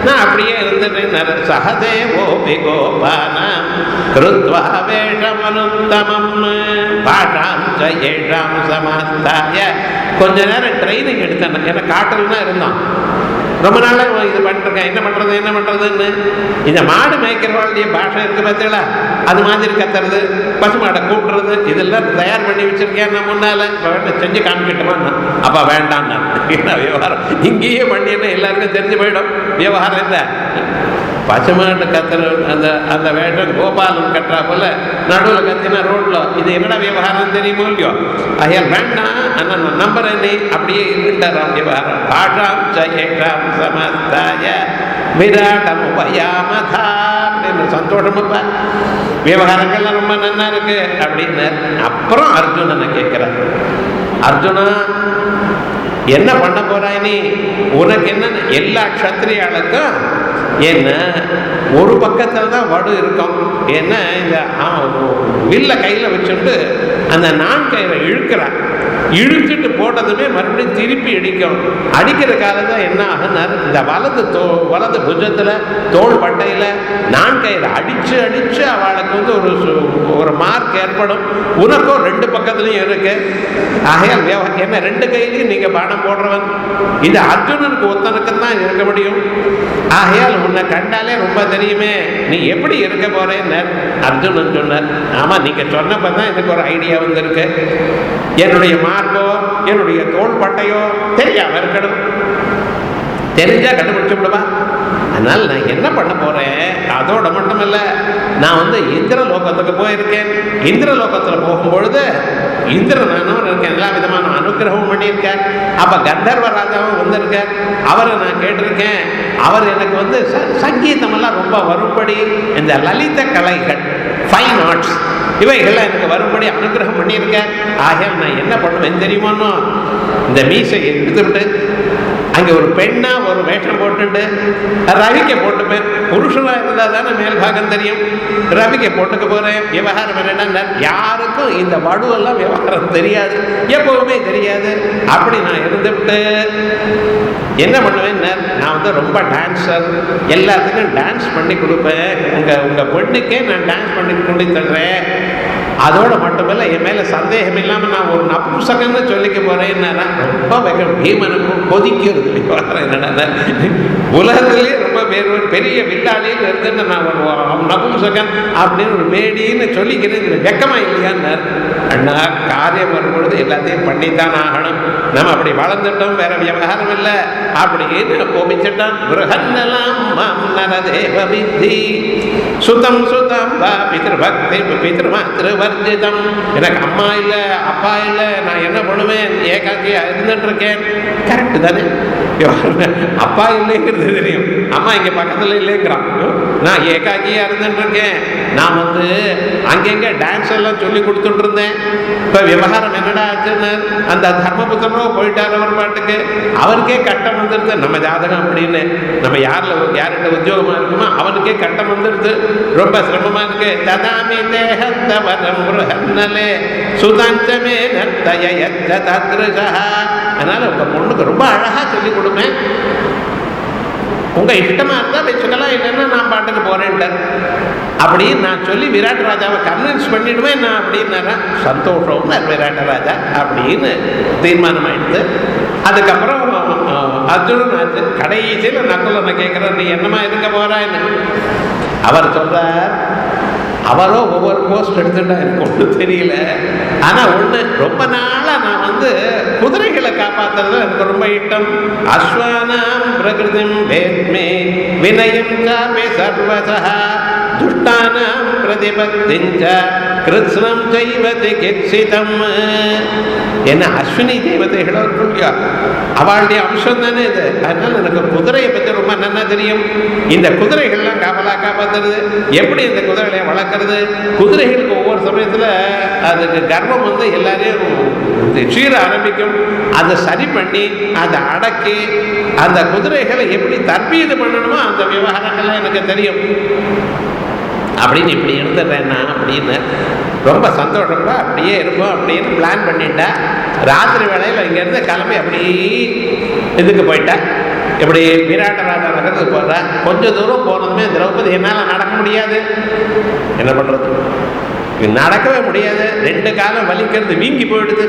நான் அப்படியே இருந்துட்டேன். சகதேவோ விகோபானம் கிருத்வா வேஷமனுத்தமம் பாஷாம் ஏஷாம் சமாஸ்தாய. கொஞ்ச நேரம் ட்ரைனிங் எடுத்தேன். ஏன்னா காட்டில் தான் இருந்தான், ரொம்ப நாளாக இது பண்ணிருக்கேன். என்ன பண்ணுறதுன்னு இந்த மாடு மேய்க்கிறவாளுடைய பாஷை இருக்குது பார்த்தீங்களா, அது மாதிரி கத்துறது, பசு மாடை கூப்பிடுறது, இதெல்லாம் தயார் பண்ணி வச்சிருக்கேன். நான் முன்னால் செஞ்சு காமிக்கிட்டோமா? அப்போ வேண்டாம். என்ன விவகாரம் இங்கேயே பண்ணினா எல்லாருக்கும் தெரிஞ்சு போயிடும். விவகாரம் இல்லை, பசுமாட்டு கத்துற அந்த அந்த வேஷம் கோபாலன் கட்டுறா போல நடுவில் கத்தினா ரோட்ல, இது என்னடா விவகாரம் தெரியுமோ இல்லையோ? ஐயா வேண்டாம், ஆனால் நான் நம்புறேன் நீ அப்படியே இருக்கின்றாராம் விவகாரம். பாஷாம் சேஷாம் சமஸ்தாய விராட்டம் உபயாமதா அப்படின்னு சந்தோஷமாப்பா. விவகாரங்கள்லாம் ரொம்ப நல்லா இருக்கு அப்படின்னு. அப்புறம் அர்ஜுனனை கேட்கிறார், அர்ஜுனா என்ன பண்ண போறாய் நீ? உனக்கு என்ன? எல்லா க்ஷத்திரியாளுக்கும் என்ன ஒரு பக்கத்தில் தான் வடு இருக்கும். ஏன்னா இந்த வில்ல கையில் வச்சுட்டு அந்த நான் கயிறை இழுக்கிறான். இழுத்துட்டு போட்டதுமே மறுபடியும் திருப்பி அடிக்கும். அடிக்கிற காலத்தில் என்ன ஆகுனார், இந்த வலது புஜத்தில் தோள் பட்டையில் நான் கயிறு அடித்து அடித்து அவளுக்கு வந்து ஒரு மார்க் ஏற்படும். உனக்கும் 2 பக்கத்துலையும் இருக்கு. ஆகையால் என்ன 2 கையிலையும் நீங்கள் பாடம் போடுறவன். இது அர்ஜுனனுக்கு ஒத்தனுக்குத்தான் இருக்க முடியும். ஆகையால் உன்னை கண்டாலே ரொம்ப தெரியுமே, நீ எப்படி இருக்க போறேன்னு அர்ஜுனன் சொன்னார். ஆமாம், நீங்கள் சொன்னப்போ தான் எனக்கு ஒரு ஐடியா வந்திருக்கு. என்னுடைய மார்போ என்னுடைய தோள் பட்டையோ தெரியாம இருக்கணும். தெரிஞ்சா கண்டுபிடிச்சு விடுவா. அதனால் நான் என்ன பண்ண போறேன், அதோட மட்டும் இல்லை, நான் வந்து இந்திரலோகத்துக்கு போயிருக்கேன். இந்திரலோகத்தில் போகும்பொழுது இந்திரனானவர் எனக்கு எல்லா விதமான அனுகிரகமும் பண்ணியிருக்கார். அப்போ கந்தர்வ ராஜாவும் வந்திருக்கார். அவரை நான் கேட்டிருக்கேன். அவர் எனக்கு வந்து சங்கீதமெல்லாம் ரொம்ப வரும்படி, இந்த லலித கலைகள், ஃபைன் ஆர்ட்ஸ் இவைகள்லாம் எனக்கு வரும்படி அனுகிரகம் பண்ணியிருக்கேன். ஆகையால் நான் என்ன பண்ணுவேன் தெரியுமானோ, இந்த மீசையை எடுத்துவிட்டு அங்கே ஒரு பெண்ணா ஒரு வேஷம் போட்டுட்டு ரவிக்கை போட்டுப்பேன். புருஷனாக இருந்தால் தானே மேல்பாகம் தெரியும். ரவிக்கை போட்டுக்க போகிறேன். விவகாரம் என்னென்னா, யாருக்கும் இந்த வடுவெல்லாம் விவகாரம் தெரியாது, எப்பவுமே தெரியாது. அப்படி நான் இருந்துவிட்டு என்ன பண்ணுவேன், நான் வந்து ரொம்ப டான்ஸர், எல்லாத்துக்கும் டான்ஸ் பண்ணி கொடுப்பேன். உங்கள் பொண்ணுக்கே நான் டான்ஸ் பண்ணி கொண்டு தர்றேன். அதோடு மட்டுமல்ல, என் மேலே சந்தேகம் இல்லாமல் நான் ஒரு நபும்சகன்னு சொல்லிக்க போகிறேன். ரொம்ப பீமனுக்கும் கொதிக்கிறது. என்னென்ன உலகத்திலேயே ரொம்ப பெரிய வில்லாளின்னு இருந்துன்னு நான் ஒரு நபும்சகன் அப்படின்னு ஒரு மேடின்னு சொல்லிக்கிறது வெக்கமா இல்லையான்னு. அண்ணா, காரியம் வரும்பொழுது எல்லாத்தையும் பண்ணித்தான் ஆகணும். நம்ம அப்படி வளர்ந்துட்டோம், வேற விவகாரம் இல்லை அப்படின்னு கோபிச்சுட்டான். குருஹன்னலாம் நரதேவ வித்தி சுதம் சுதம் பித்ருபக்தி பித்ருமாத்ருவர்ஜிதம். எனக்கு அம்மா இல்லை, அப்பா இல்லை, நான் என்ன பண்ணுவேன், ஏகாக்கியா இருந்துட்டு இருக்கேன். கரெக்டு தானே? அப்பா இல்லைங்கிறது தெரியும், அம்மா இங்கே பக்கத்தில் இல்லைங்கிறான். நான் ஏகாக்கியா இருந்துட்டு இருக்கேன். நான் வந்து அங்கெங்கே டான்ஸ் எல்லாம் சொல்லி கொடுத்துட்டு இருந்தேன். இப்போ விவகாரம் என்னடா ஆச்சுன்னு, அந்த தர்மபுத்திரனோ போயிட்டார் அவர் பாட்டுக்கு. அவருக்கே கட்டம் வந்துடுது. நம்ம ஜாதகம் அப்படின்னு நம்ம யார்கிட்ட உத்தியோகமாக இருக்குமோ அவனுக்கே கட்டம் வந்துடுது. ரொம்ப சிரமமாக இருக்கு. ததாமி தேகந்தவரம் ருஹன்னலே சுதஞ்சமே நர்த்தயத்ர தத்ருஷா. அதனால் உங்கள் பொண்ணுக்கு ரொம்ப அழகாக சொல்லி கொடுப்பேன். உங்கள் இஷ்டமாக இருந்தால் வச்சுக்கலாம், இல்லைன்னா நான் பாட்டுக்கு போகிறேன்ட்டார். அப்படின்னு நான் சொல்லி விராட் ராஜாவை கன்வின்ஸ் பண்ணிவிடுவேன் நான் அப்படின்னாரா. சந்தோஷம்னு விராட் ராஜா அப்படின்னு தீர்மானம் ஆயிடுது. அதுக்கப்புறம் அர்ஜுனன் கடைசியில் நக்குலனை கேட்குறார், நீ என்னமா இருக்க போகிறான்னு. அவர் சொல்கிறார், அவரோ ஒவ்வொரு போஸ்ட் எடுத்துட்டா எனக்கு ஒன்றும் தெரியல. ஆனால் ஒன்று, ரொம்ப நாளாக நான் வந்து குதிரைகளை காப்பாற்றுறது எனக்கு ரொம்ப இஷ்டம். அஸ்வானாம் பிரகிருதிம் வேத்மே வினயம் சாபே சர்வசா துஷ்டானாம் பிரதிபத்திஞ்ச கிருஷ்ணம் செய்வதி கிட்சிதம். என்ன அஸ்வினி தேவதைகளோ இல்லையா, அவளுடைய அம்சம் தானே இது. அதனால எனக்கு குதிரையை பற்றி ரொம்ப நல்லா தெரியும். இந்த குதிரைகள்லாம் காப்பாற்றுறது, எப்படி இந்த குதிரைகளை வளர்க்குறது. குதிரைகளுக்கு ஒவ்வொரு சமயத்தில் அதுக்கு கர்வம் வந்து எல்லாரையும் சீர ஆரம்பிக்கும். அதை சரி பண்ணி அதை அடக்கி அந்த குதிரைகளை எப்படி தற்பீது பண்ணணுமோ அந்த விவகாரங்கள்லாம் எனக்கு தெரியும். அப்படின்னு இப்படி இருந்துடுறேன்னா அப்படின்னு ரொம்ப சந்தோஷப்பா அப்படியே இருப்போம் அப்படின்னு பிளான் பண்ணிட்டா. ராத்திரி வேளையில் இங்கேருந்து கிளம்பி அப்படி இதுக்கு போயிட்டா. இப்படி விராட்டராஜா நகரத்துக்கு போடுற. கொஞ்சம் தூரம் போனதுமே திரௌபதி என்னால் நடக்க முடியாது, என்ன பண்ணுறது, நடக்கவே முடியாது. 2 காலம் வலிக்கிறது, வீங்கி போயிடுது.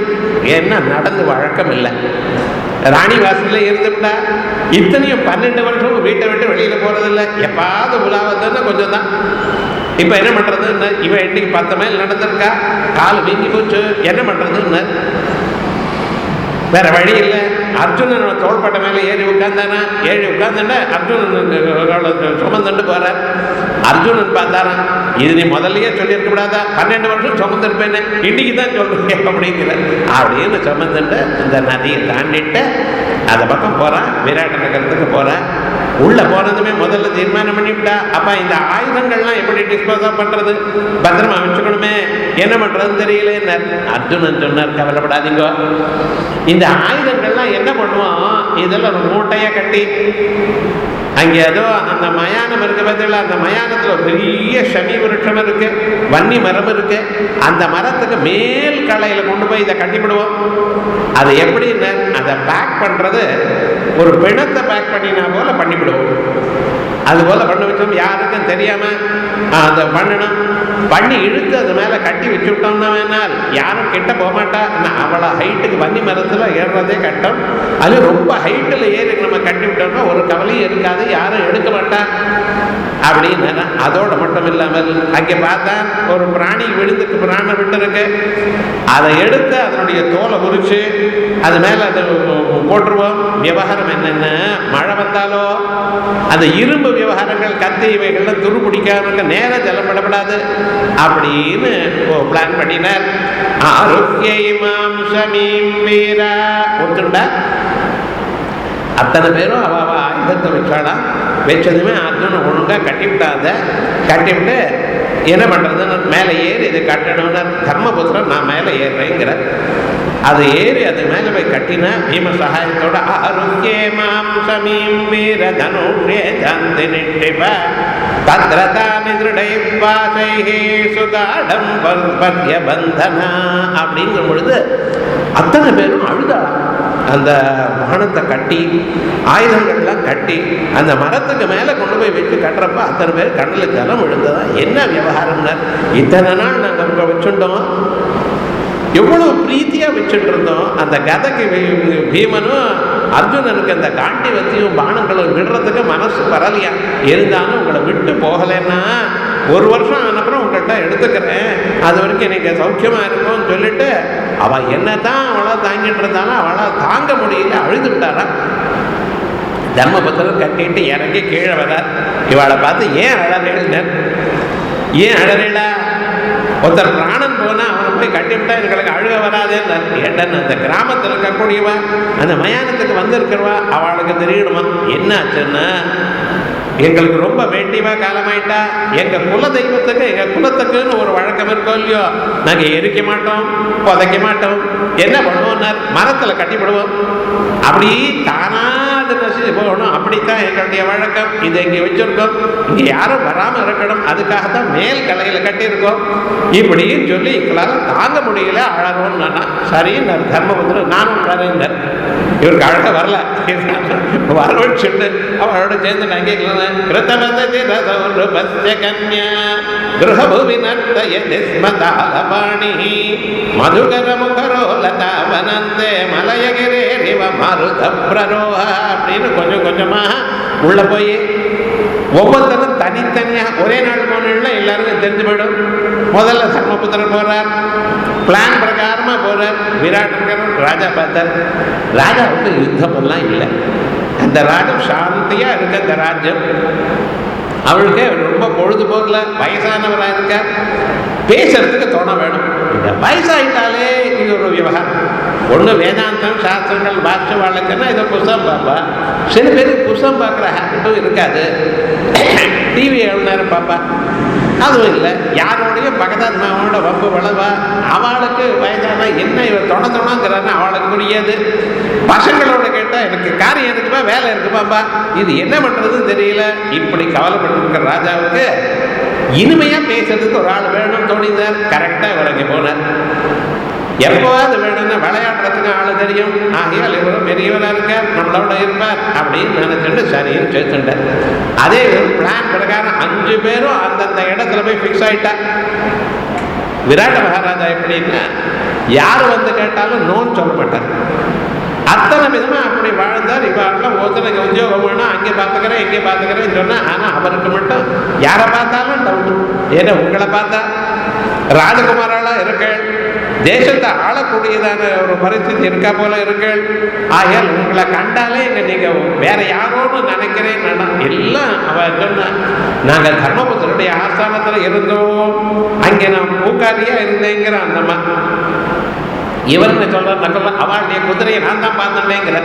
ஏன்னா நடந்து வழக்கம் இல்லை. ராணி வாசலில் இருந்துவிட்டா. இத்தனையும் 12 வருஷம் வீட்டை விட்டு வெளியில் போகிறதில்லை. எப்பாவது உலாவதுன்னா கொஞ்சம் தான். இப்போ என்ன பண்ணுறதுன்னு, இவன் இன்னைக்கு 10 மைல் நடந்திருக்கா, கால் வீங்கி போச்சு, என்ன பண்ணுறதுன்னு வேற வழி இல்லை. அர்ஜுனன் தோள்பட்ட மேலே ஏறி உட்கார்ந்தானா, உட்கார்ந்துட்டா அர்ஜுனன் சுமந்துட்டு போறார். அர்ஜுனன் பார்த்தாரான், இது நீ முதல்லையே சொல்லியிருக்க கூடாதா, 12 வருஷம் சுமந்துருப்பேன்னு, இன்னைக்கு தான் சொல்றேன் அப்படிங்கிற. அப்படின்னு சுமந்துட்டு இந்த நதியை தாண்டிட்டு அந்த பக்கம் போறான், விராட்ட நகரத்துக்கு போறான். உள்ள போனதுமே முதல்ல தீர்மானம் பண்ணிவிட்டா, அப்ப இந்த ஆயுதங்கள்லாம் எப்படி டிஸ்போஸ் பண்றது, பத்திரமா வச்சுக்கணுமே, என்ன பண்றதுன்னு தெரியல. அர்ஜுனன் சொன்னார், கவலைப்படாதீங்க, இந்த ஆயுதங்கள்லாம் என்ன பண்ணுவோம், இதெல்லாம் ஒரு மூட்டையா கட்டி அங்கே ஏதோ அந்த மயானம் இருக்கு பார்த்தீங்களா, அந்த மயானத்தில் ஒரு பெரிய ஷமி விருட்சம் இருக்கு, வன்னி மரம் இருக்கு, அந்த மரத்துக்கு மேல் களையில கொண்டு போய் இதை கட்டிவிடுவோம். அது எப்படின்னு அதை பேக் பண்றது ஒரு பிணத்தை பேக் பண்ணினா போல பண்ணிவிடுவோம். அது போல பண்ண வச்சோம், யாருக்கும் தெரியாம அதை பண்ணணும். பண்ணி இழுத்து அது மேல கட்டி வச்சு விட்டோம்னா வேணால் யாரும் கிட்ட போக மாட்டா. அவ்வளோ ஹைட்டுக்கு வன்னி மரத்துல ஏறுறதே கட்டம். அது ரொம்ப ஹைட்டில் ஏறி நம்ம கட்டி விட்டோம்னா ஒரு கவலையும் இருக்காது, யாரும் எடுக்க மாட்டா அப்படின்னு. அதோட மட்டும் இல்லாமல் அங்கே பார்த்தா ஒரு பிராணி விழுந்துட்டு பிராணம் விட்டு இருக்கு, அதை எடுத்து அதனுடைய தோலை உரிச்சு அது மேல அதை போட்டுருவோம். விவகாரம் என்னென்ன, மழை வந்தாலோ அந்த இரும்பு விவகாரங்கள் கத்தி இவைகள்லாம் துரு பிடிக்காம நேரம் ஜலப்படப்படாது அப்படின்னு பிளான் பண்ணினார். ஆரோக்கியமாம் சமீம் வீரா ஒத்துண்டா. அத்தனை பேரும் அவ ஆயுதத்தை வச்சாலாம். வச்சதுமே அர்ஜுனன் ஒழுங்கா கட்டிவிட்டாத, கட்டிவிட்டு என்ன பண்றதுன்னு மேலே ஏறி இது கட்டணும்னு தர்மபுத்திரன் நான் மேலே ஏறுறேங்கிற. அது ஏறி அது மேலே போய் கட்டினா பீம சகாயத்தோட ஆரோக்கியமாம் சமீம் வீர தனுஷே ஜாந்தி நிட்டிப தத்ரதானி திருடை பாசைஹே சுகாடம் பர்ய பந்தனா அப்படிங்கிற பொழுது அத்தனை பேரும் அழுதாளாம். அந்த வானத்தை கட்டி ஆயுதங்கள்லாம் கட்டி அந்த மரத்துக்கு மேலே கொண்டு போய் வச்சு கட்டுறப்ப அத்தனை பேர் கண்ணில் ஜலம் விழுந்ததா. என்ன விவகாரம்னா, இத்தனை நாள் நாங்கள் உங்களை வச்சுட்டோம், எவ்வளவு பிரீத்தியா வச்சுட்டு இருந்தோம். அந்த கதைக்கு பீமனும் அர்ஜுனனுக்கு அந்த காண்டிவத்தையும் பானங்களும் விடுறதுக்கு மனசு வரலையா. இருந்தாலும் உங்களை விட்டு போகலைன்னா ஒரு வருஷம் ஆனப்புறம் உங்கள்கிட்ட எடுத்துக்கிறேன், அது வரைக்கும் எனக்கு சௌக்கியமா இருக்கும்னு சொல்லிட்டு அவ என்னதான் அவளை தாங்கிட்டு இருந்தாலும் அவளை தாங்க முடியல, அழுது விட்டாரா. தர்மபுத்திரர் கட்டிட்டு இறங்கி கீழே வரார். இவளை பார்த்து ஏன் அழறேன், ஏன் அழறா, ஒருத்தர் பிராணன் போனா அவனை போய் கட்டிவிட்டா எங்களுக்கு அழுக வராதேன்னு ஏட்டன்னு அந்த கிராமத்தில் இருக்கக்கூடியவா அந்த மயானத்துக்கு வந்திருக்கிறவா அவளுக்கு தெரியணுமா என்ன ஆச்சுன்னா, எங்களுக்கு ரொம்ப வேண்டியவா காலமாயிட்டா, எங்க குல தெய்வத்துக்கு எங்க குலத்துக்குன்னு ஒரு வழக்கம் இருக்கோ இல்லையோ, நாங்க எரிக்க மாட்டோம், புதைக்க மாட்டோம், என்ன பண்ணுவோம்னார் மரத்துல கட்டிவிடுவோம், அப்படி தானா அது நசிச்சு போகணும், அப்படித்தான் எங்களுடைய வழக்கம். இதை இங்க வச்சிருக்கோம், இங்க யாரும் வராம இருக்கணும், அதுக்காகத்தான் மேல் கலையில கட்டியிருக்கோம் இப்படின்னு சொல்லி எங்களால தாங்க முடியல அழறோம்னு. சரின்னு தர்மபுத்திரன் நானும் அழறேன். இவருக்கு அழக வரல, வரவன் சொல்லு அவளோட சேர்ந்து நகைக்கலாம். கிருத்தமதி ரசௌருபஸ்ய கன்யா கிருஹபுவி நர்த்தயதி ஸ்மதாலபாணி மதுகர முகரோ லதா வனந்தே மலயகிரேரிவ மருத பிரரோஹ அப்படின்னு கொஞ்சம் கொஞ்சமா உள்ள போய் ஒவ்வொருத்தரும் தனித்தனியா ஒரே நாள் போனா எல்லாருக்கும் தெரிஞ்சு போயிடும். முதல்ல தர்மபுத்திரர் போறார், பிளான் பிரகாரமா போறார். விராட் ராஜா பார்த்தார். ராஜாவுக்கு யுத்தம் எல்லாம் இல்லை, அந்த ராஜ்யம் சாந்தியா இருக்கு. அந்த ராஜ்யம் அவளுக்கு ரொம்ப பொழுது போகல, வயசானவராக இருக்கார், பேசுறதுக்கு துணை வேணும். இந்த வயசாயிட்டாலே இது ஒரு விவகாரம். ஒன்று வேதாந்தம் சாஸ்திரங்கள் பாஷை வாழ்க்கைன்னா இதை புஸ்தகம் பார்ப்பா. சில பேருக்கு புஸ்தகம் பார்க்குற ஹேபிட்டும் இருக்காது, டிவி எவ்வளோ நேரம் பார்ப்பா. அதுவும் இல்லை, யாரோடைய பகதாத்மாவோட வம்பு வளவா. அவளுக்கு வயதானா என்ன இவர் தொணங்கிறான்னு அவளுக்கு புரியாது. பசங்களோட கேட்டால் எனக்கு காரியம் இருக்குப்பா, வேலை இருக்குப்பாப்பா, இது என்ன பண்ணுறதுன்னு தெரியல. இப்படி கவலைப்பட்டு ராஜாவுக்கு இனிமையா பேசுறதுக்கு ஒரு ஆள் வேணும்னு தோணினார். கரெக்டா இவர் அங்கே போனார். எப்போவாது வேணும்னா விளையாடுறதுக்கு ஆள் தெரியும், ஆகையால் இவரும் பெரியவராக இருக்கார், நம்மளோட இருப்பார் அப்படின்னு நினைச்சுட்டு சரின்னு சேர்த்துட்டார். அதே ஒரு பிளான் பிரகாரம் 5 பேரும் அந்தந்த இடத்துல போய் ஃபிக்ஸ் ஆயிட்டார். விராட மகாராஜா எப்படின்னா யார் வந்து கேட்டாலும் நோன்னு சொல்ல மாட்டார். அத்தனை விதமா அப்படி வாழ்ந்தார். இவெல்லாம் ஒருத்தருக்கு உத்தியோகம் வேணும், அங்கே பார்த்துக்கிறேன் இங்கே பார்த்துக்கிறேன்னு சொன்னா, ஆனா அவருக்கு மட்டும் யாரை பார்த்தாலும் டவுட். ஏன்னா உங்களை பார்த்தா ராஜகுமாராளா இருக்கள், தேசத்தை ஆளக்கூடியதான ஒரு பரிస్థితి இருக்கா போல இருக்கள், ஆகையால் உங்களை கண்டாலே இங்க நீங்க வேற யாரோன்னு நினைக்கிறேன். எல்லாம் அவ சொன்ன, நாங்க தர்மபுத்திரருடைய ஆஸ்தானத்துல இருந்தோம், அங்கே நான் பூக்காரியா இருந்தேங்கிற அந்தம்மா. இவருன்னு சொல்ற நகல அவளுடைய குதிரையை நான் தான் பார்த்தேங்கிற.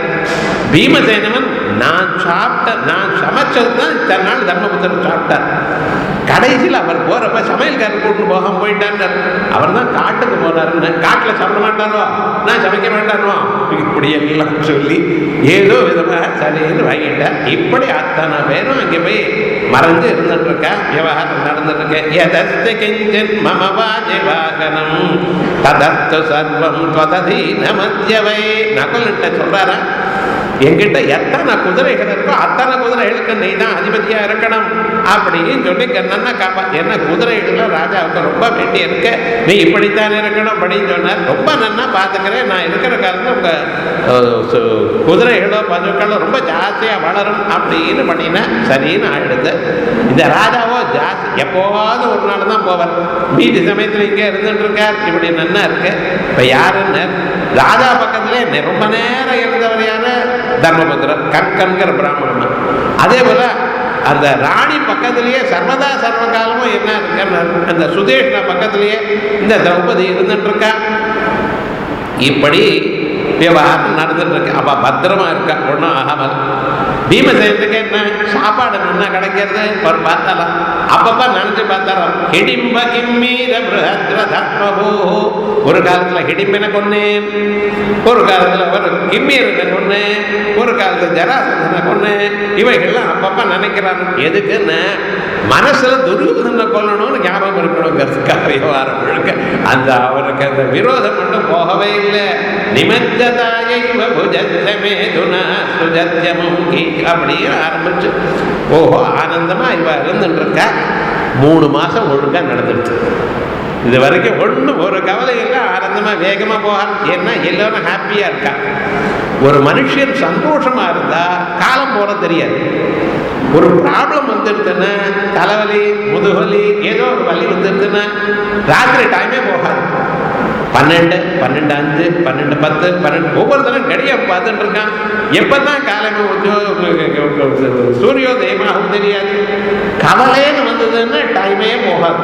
பீமசேனவன் நான் சமைச்சது தான் இத்தனை நாள் தர்மபுத்திரர் சாப்பிட்டார். கடைசியில் அவர் போறப்ப சமையல்காரர் கூட்டு போகாம போயிட்டார். அவர் தான் காட்டுக்கு போனாருன்னு, காட்டில் சாப்பிட மாட்டாரோ, நான் சமைக்க மாட்டாரோ, இப்படி எல்லாம் சொல்லி ஏதோ விதமாக சரின்னு வாங்கிட்டார். இப்படி அத்தனை பேரும் அங்கே போய் மறைஞ்சு இருந்துட்டு இருக்கா, விவகாரம் நடந்துட்டு இருக்க. எதத்து கிஞ்சன் மமவாஜிவாகனம் ததத்து சர்வம் தொததீன மத்தியவை. நகுல்கிட்ட சொல்றாரா, என்கிட்ட எத்தனை குதிரைகள் இருக்கோ அத்தனை குதிரைகளுக்கு நீ தான் அதிபதியா இருக்கணும் அப்படின்னு சொல்லி கண்ணா காப்பா. என்ன குதிரைகள் ராஜாவுக்கு ரொம்ப வேண்டி இருக்க, நீ இப்படித்தான் இருக்கணும் அப்படின்னு சொன்னார். ரொம்ப நன்னா பார்த்துக்கிறேன், நான் இருக்கிற காலத்தில் உங்க குதிரைகளோ பசுக்களோ ரொம்ப ஜாஸ்தியா வளரும் அப்படின்னு பண்ணினா சரின்னு ஆயிடுது. இந்த ராஜாவோ ஜாஸ்தி எப்போவாவது ஒரு நாள் தான் போவார், மீதி சமயத்தில் இங்கே இருந்துட்டு இருக்கார். இப்படி நன்னா இருக்கு. இப்ப யாருன்னு ராஜா பக்கத்திலே ரொம்ப நேரம் இருந்தவர் யாரு? தர்மபுத்திரர், கண்கண்கிற பிராமணன். அதே போல அந்த ராணி பக்கத்திலேயே சர்வதா சர்வ காலமும் என்ன இருக்குன்னு அந்த சுதேஷ்ண பக்கத்திலேயே இந்த திரௌபதி இருந்துட்டு இருக்கா. இப்படி விவகாரம் நடந்துட்டு இருக்கு. அப்ப பத்திரமா இருக்கா, ஒன்றும் ஆகாமல். பீமசேனுக்கு என்ன சாப்பாடு நல்லா கிடைக்கிறது ஒரு பார்த்தாலாம். அப்பப்ப நினைச்சு பார்த்தாராம், ஹிடிம்ப கிம்மீர பிருஹத்ர தர்மபூ. ஒரு காலத்துல ஹிடிம்பனை கொன்னேன், ஒரு காலத்துல ஒரு கிம்மீரனை கொன்னேன், ஒரு காலத்துல ஜராசந்தனை கொன்னேன். இவைகள்லாம் அப்பப்ப நினைக்கிறான். எதுக்குன்னு மனசுல துரியோதனை கொல்லணும்னு ஞாபகம் இருக்கணுங்கிறதுக்காக விவகாரம் முழுக்க அந்த அவருக்கு அந்த விரோதம் மட்டும் போகவே இல்லை. நிமஜதாயை புஜத்யமே துனா சுஜத்யமும் அப்படியே ஆரம்பிச்சு ஓஹோ ஆனந்தமா இவ இருந்துட்டு இருக்கா. 3 மாசம் ஒழுங்கா நடந்துருச்சு. இது வரைக்கும் ஒன்றும் ஒரு கவலை இல்லை, ஆனந்தமா வேகமா போகாம. ஏன்னா எல்லாரும் ஹாப்பியா இருக்கா. ஒரு மனுஷன் சந்தோஷமா இருந்தா காலம் போல தெரியாது. ஒரு ப்ராப்ளம் வந்துடுதுன்னா, தலைவலி முதுகலி ஏதோ ஒரு வலி வந்துடுதுன்னா ராத்திரி டைமே போகாது. 12, 12:05, 12:10, 12 ஒவ்வொரு தடவை கடியை பார்த்துட்டு இருக்கான். எப்பதான் காலமே சூரியோதயமாகவும் தெரியாது. கவலைன்னு வந்ததுன்னா டைமே போகாது.